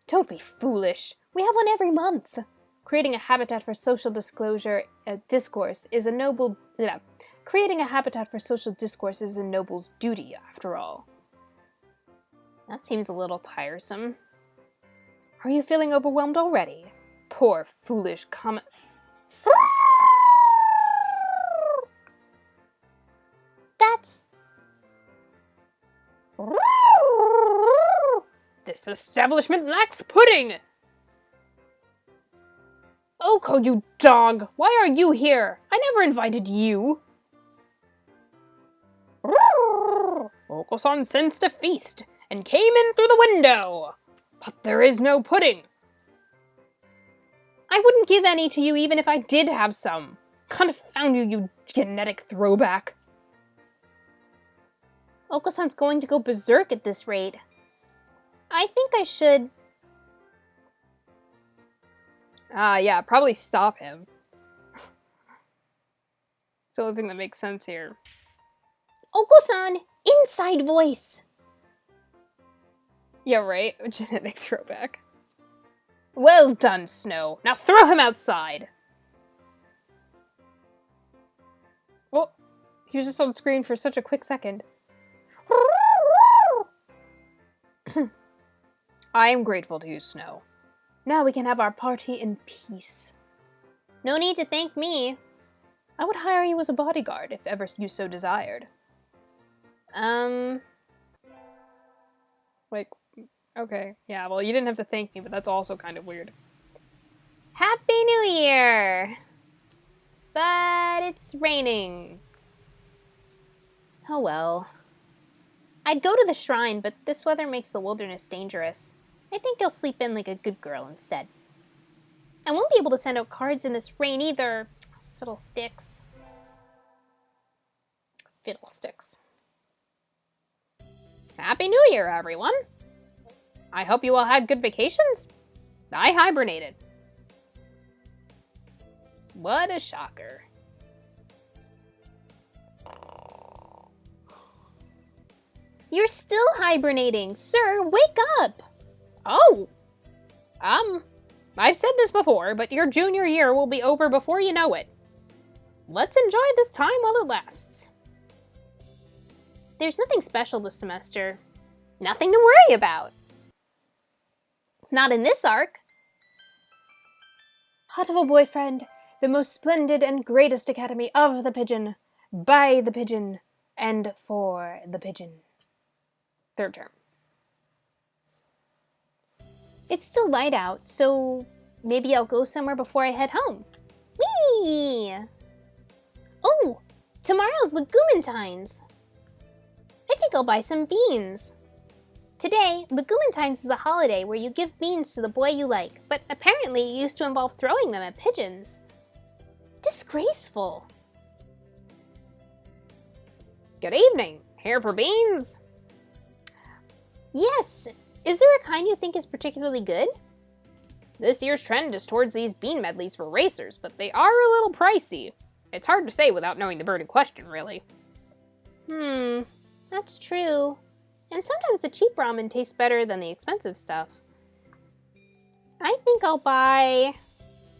Don't be foolish. We have one every month. Creating a habitat for social discourse is a noble... Creating a habitat for social discourse is a noble's duty, after all. That seems a little tiresome. Are you feeling overwhelmed already? Poor, foolish common... That's... This establishment lacks pudding! Oko, you dog! Why are you here? I never invited you! Oko-san sensed a feast and came in through the window! But there is no pudding! I wouldn't give any to you even if I did have some! Confound you, you genetic throwback! Oko-san's going to go berserk at this rate. I think I should... Yeah, probably stop him. It's the only thing that makes sense here. Oko-san! Inside voice! Yeah, right? A genetic throwback. Well done, Snow. Now throw him outside! Well, he was just on screen for such a quick second. I am grateful to you, Snow. Now we can have our party in peace. No need to thank me. I would hire you as a bodyguard if ever you so desired. Like, okay. Yeah, well, you didn't have to thank me, but that's also kind of weird. Happy New Year! But it's raining. Oh well. I'd go to the shrine, but this weather makes the wilderness dangerous. I think I'll sleep in like a good girl instead. I won't be able to send out cards in this rain either. Fiddlesticks. Fiddlesticks. Happy New Year, everyone! I hope you all had good vacations. I hibernated. What a shocker. You're still hibernating! Sir, wake up! Oh! I've said this before, but your junior year will be over before you know it. Let's enjoy this time while it lasts. There's nothing special this semester. Nothing to worry about. Not in this arc. Hatoful Boyfriend, the most splendid and greatest academy of the pigeon, by the pigeon, and for the pigeon. Third term. It's still light out, so maybe I'll go somewhere before I head home. Whee! Oh, tomorrow's Legumentine's. I think I'll buy some beans. Today, Legumentine's is a holiday where you give beans to the boy you like, but apparently it used to involve throwing them at pigeons. Disgraceful. Good evening. Here for beans? Yes. Is there a kind you think is particularly good? This year's trend is towards these bean medleys for racers, but they are a little pricey. It's hard to say without knowing the bird in question, really. That's true. And sometimes the cheap ramen tastes better than the expensive stuff. I think I'll buy...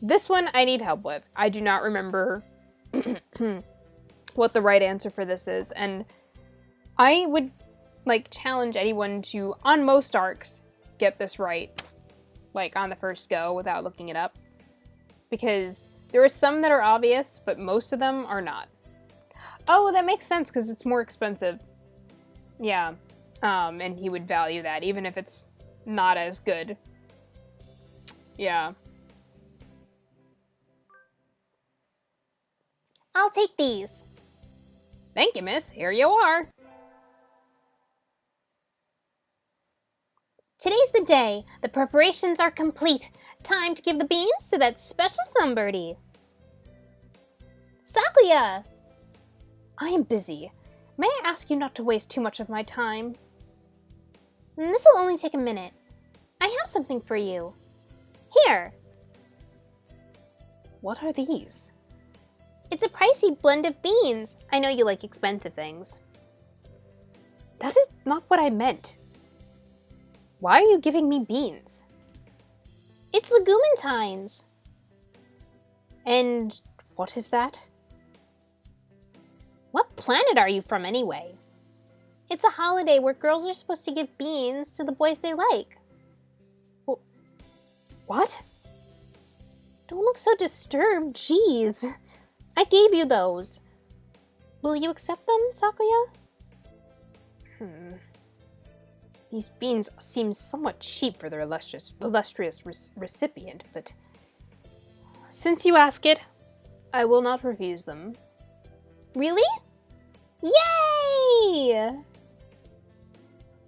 This one I need help with. I do not remember what the right answer for this is, and I would challenge anyone to, on most arcs, get this right, on the first go without looking it up, because there are some that are obvious, but most of them are not. Oh, that makes sense because it's more expensive. Yeah, and he would value that even if it's not as good. Yeah. I'll take these. Thank you, miss. Here you are. Today's the day. The preparations are complete. Time to give the beans to that special sunbirdie. Sakuya! I am busy. May I ask you not to waste too much of my time? This'll only take a minute. I have something for you. Here. What are these? It's a pricey blend of beans. I know you like expensive things. That is not what I meant. Why are you giving me beans? It's legumentine's. And what is that? What planet are you from anyway? It's a holiday where girls are supposed to give beans to the boys they like. What? Don't look so disturbed, jeez. I gave you those. Will you accept them, Sakuya? These beans seem somewhat cheap for their illustrious recipient, but since you ask it, I will not refuse them. Really? Yay!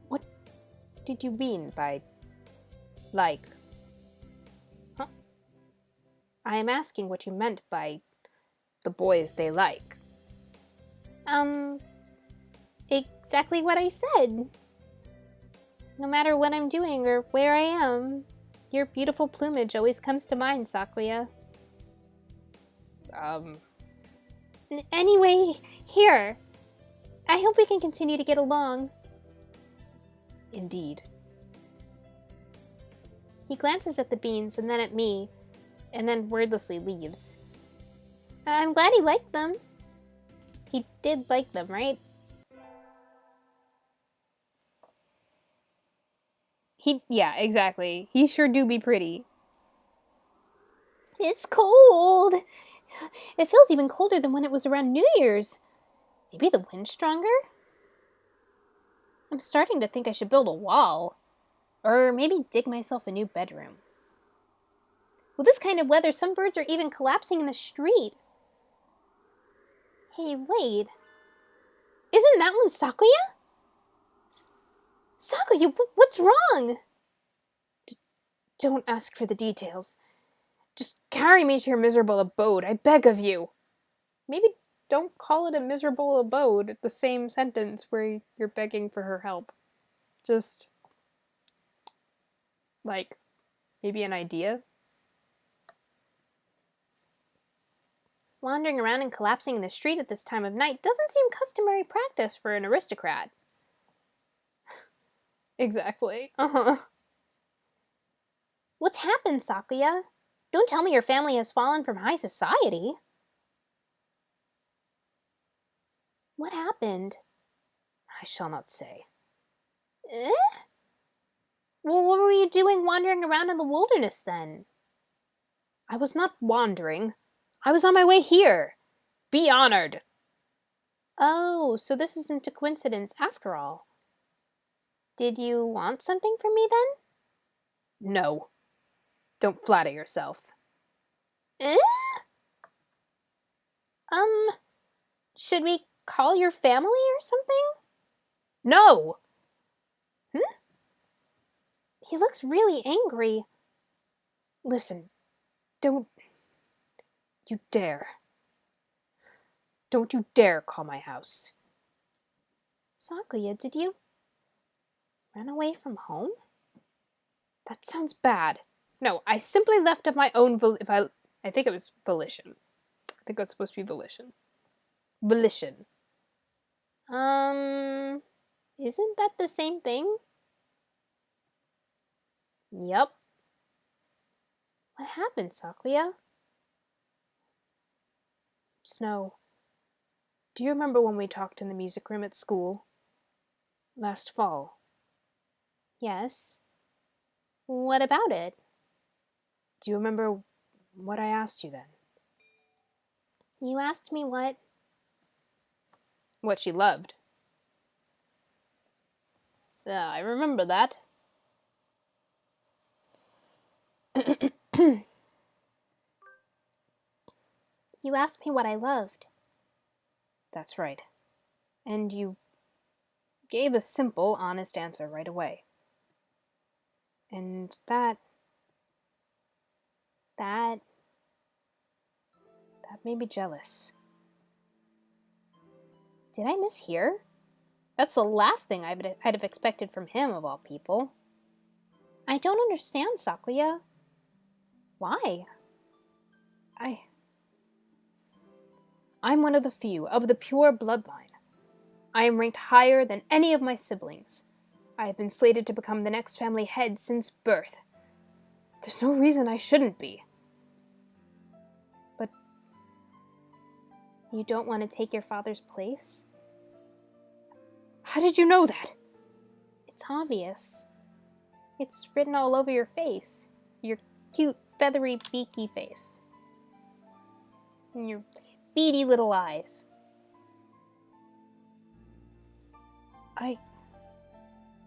What did you mean by like? Huh? I am asking what you meant by the boys they like. Exactly what I said. No matter what I'm doing or where I am, your beautiful plumage always comes to mind, Sakuya. Anyway, here. I hope we can continue to get along. Indeed. He glances at the beans and then at me, and then wordlessly leaves. I'm glad he liked them. He did like them, right? Yeah, exactly. He sure do be pretty. It's cold. It feels even colder than when it was around New Year's. Maybe the wind's stronger? I'm starting to think I should build a wall. Or maybe dig myself a new bedroom. With this kind of weather, some birds are even collapsing in the street. Hey, wait. Isn't that one Sakuya? Sakuya, what's wrong? Don't ask for the details. Just carry me to your miserable abode, I beg of you. Maybe don't call it a miserable abode, the same sentence where you're begging for her help. Just, maybe an idea? Wandering around and collapsing in the street at this time of night doesn't seem customary practice for an aristocrat. Exactly. What's happened, Sakuya? Don't tell me your family has fallen from high society. What happened? I shall not say. Eh? Well, what were you doing wandering around in the wilderness then? I was not wandering. I was on my way here. Be honored. Oh, so this isn't a coincidence after all. Did you want something from me then? No. Don't flatter yourself. Eh? Should we call your family or something? No! He looks really angry. Listen, don't you dare. Don't you dare call my house. Sakuya, did you run away from home? That sounds bad. No, I simply left of my own I think it was volition. I think that's supposed to be volition. Volition. Isn't that the same thing? Yep. What happened, Sakuya? Snow, do you remember when we talked in the music room at school? Last fall. Yes. What about it? Do you remember what I asked you then? You asked me what? What she loved. Yeah, I remember that. You asked me what I loved. That's right. And you gave a simple, honest answer right away. And that made me jealous. Did I mishear? That's the last thing I'd have expected from him, of all people. I don't understand, Sakuya. Why? I'm one of the few, of the pure bloodline. I am ranked higher than any of my siblings. I have been slated to become the next family head since birth. There's no reason I shouldn't be. But you don't want to take your father's place? How did you know that? It's obvious. It's written all over your face. Your cute, feathery, beaky face. And your beady little eyes.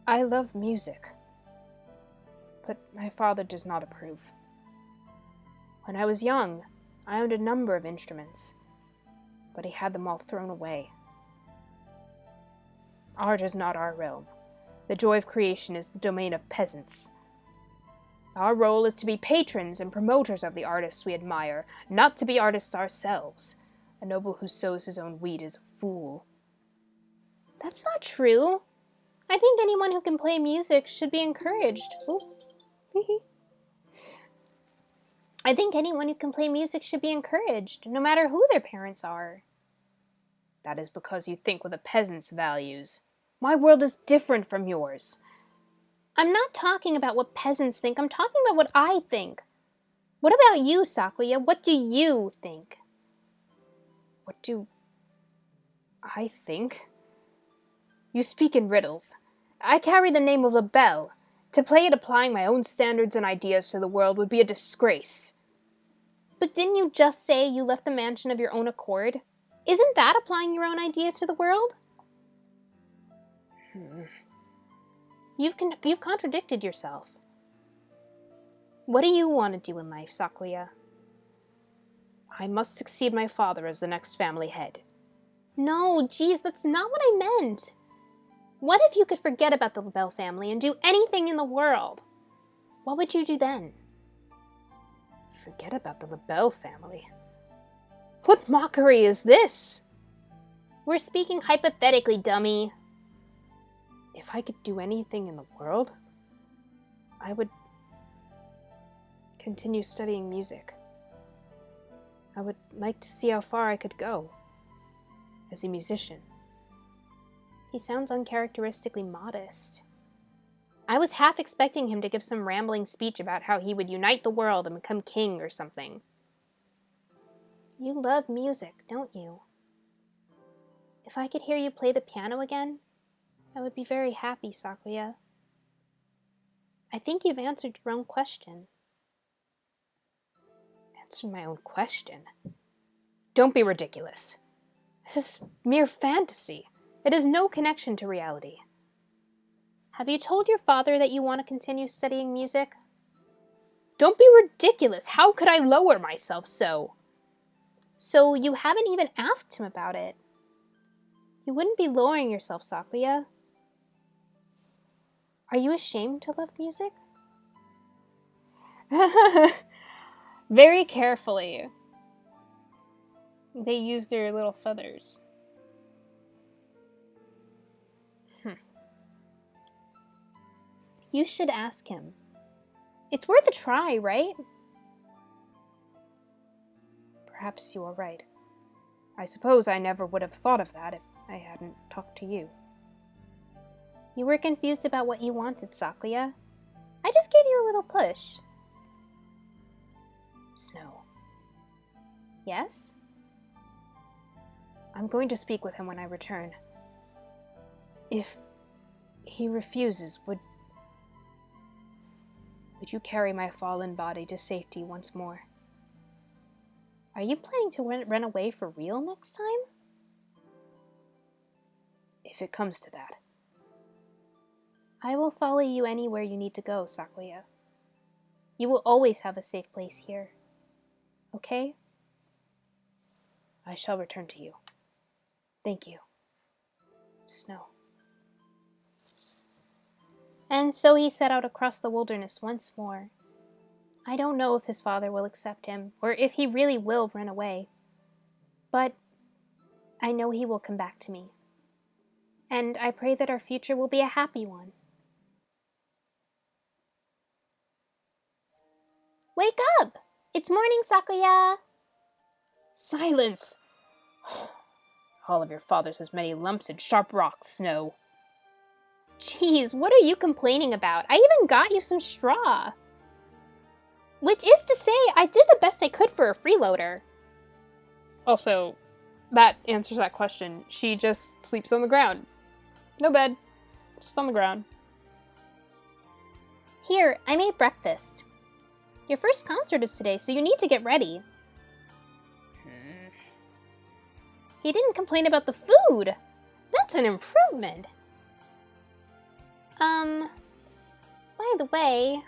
I love music. But my father does not approve. When I was young, I owned a number of instruments, but he had them all thrown away. Art is not our realm. The joy of creation is the domain of peasants. Our role is to be patrons and promoters of the artists we admire, not to be artists ourselves. A noble who sows his own wheat is a fool. That's not true. I think anyone who can play music should be encouraged. I think anyone who can play music should be encouraged, no matter who their parents are. That is because you think with a peasant's values. My world is different from yours. I'm not talking about what peasants think. I'm talking about what I think. What about you, Sakuya? What do you think? What do I think? You speak in riddles. I carry the name of a Bel. To play it applying my own standards and ideas to the world would be a disgrace. But didn't you just say you left the mansion of your own accord? Isn't that applying your own idea to the world? You've contradicted yourself. What do you want to do in life, Sakuya? I must succeed my father as the next family head. No, geez, that's not what I meant. What if you could forget about the Bel family and do anything in the world? What would you do then? Forget about the Bel family? What mockery is this? We're speaking hypothetically, dummy. If I could do anything in the world, I would continue studying music. I would like to see how far I could go as a musician. He sounds uncharacteristically modest. I was half expecting him to give some rambling speech about how he would unite the world and become king or something. You love music, don't you? If I could hear you play the piano again, I would be very happy, Sakuya. I think you've answered your own question. Answered my own question? Don't be ridiculous. This is mere fantasy. It has no connection to reality. Have you told your father that you want to continue studying music? Don't be ridiculous. How could I lower myself so? So you haven't even asked him about it. You wouldn't be lowering yourself, Sakuya. Are you ashamed to love music? Very carefully. They use their little feathers. You should ask him. It's worth a try, right? Perhaps you are right. I suppose I never would have thought of that if I hadn't talked to you. You were confused about what you wanted, Sakuya. I just gave you a little push. Snow. Yes? I'm going to speak with him when I return. If he refuses, would you carry my fallen body to safety once more? Are you planning to run away for real next time? If it comes to that. I will follow you anywhere you need to go, Sakuya. You will always have a safe place here. Okay? I shall return to you. Thank you. Snow. And so he set out across the wilderness once more. I don't know if his father will accept him, or if he really will run away. But I know he will come back to me. And I pray that our future will be a happy one. Wake up! It's morning, Sakuya! Silence! All of your fathers has many lumps and sharp rocks, Snow. Jeez, what are you complaining about? I even got you some straw. Which is to say, I did the best I could for a freeloader. Also, that answers that question. She just sleeps on the ground. No bed. Just on the ground. Here, I made breakfast. Your first concert is today, so you need to get ready. He didn't complain about the food. That's an improvement. By the way...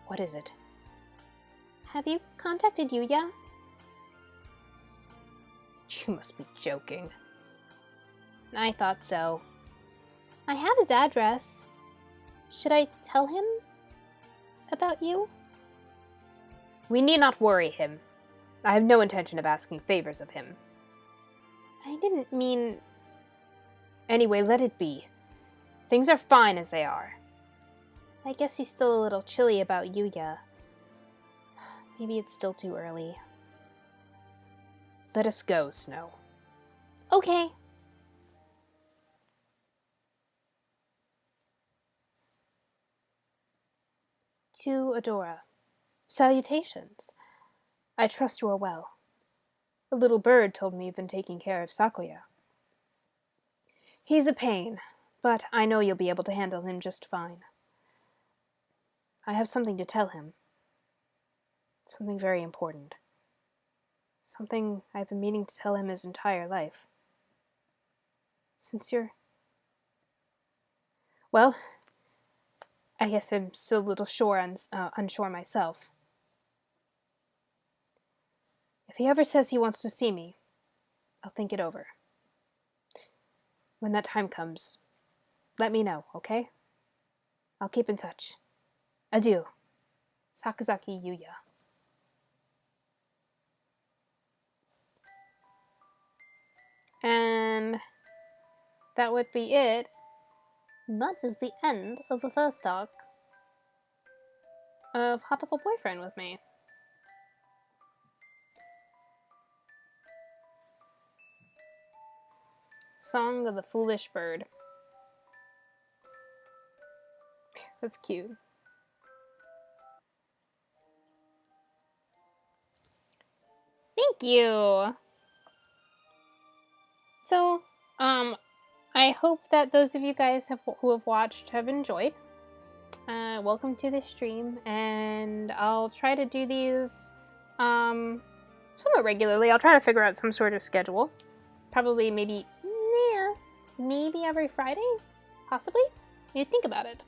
What is it? Have you contacted Yuya? You must be joking. I thought so. I have his address. Should I tell him about you? We need not worry him. I have no intention of asking favors of him. I didn't mean... Anyway, let it be. Things are fine as they are. I guess he's still a little chilly about Yuya. Maybe it's still too early. Let us go, Snow. Okay. To Adora. Salutations. I trust you are well. A little bird told me you've been taking care of Sakuya. He's a pain, but I know you'll be able to handle him just fine. I have something to tell him. Something very important. Something I've been meaning to tell him his entire life. Since you're... Well, I guess I'm still a little unsure myself. If he ever says he wants to see me, I'll think it over. When that time comes, let me know, okay? I'll keep in touch. Adieu. Sakazaki Yuya. And that would be it. That is the end of the first arc Of Hatoful Boyfriend with me. Song of the Foolish Bird. That's cute. Thank you! So, I hope that those of you guys who have watched have enjoyed. Welcome to the stream, and I'll try to do these somewhat regularly. I'll try to figure out some sort of schedule. Probably maybe every Friday, possibly. You think about it,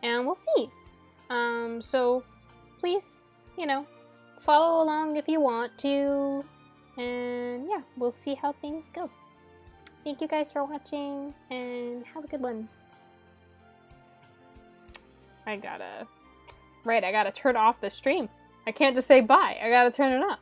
and we'll see. So please, follow along if you want to, and yeah, we'll see how things go. Thank you guys for watching, and have a good one. I gotta turn off the stream. I can't just say bye. I gotta turn it off.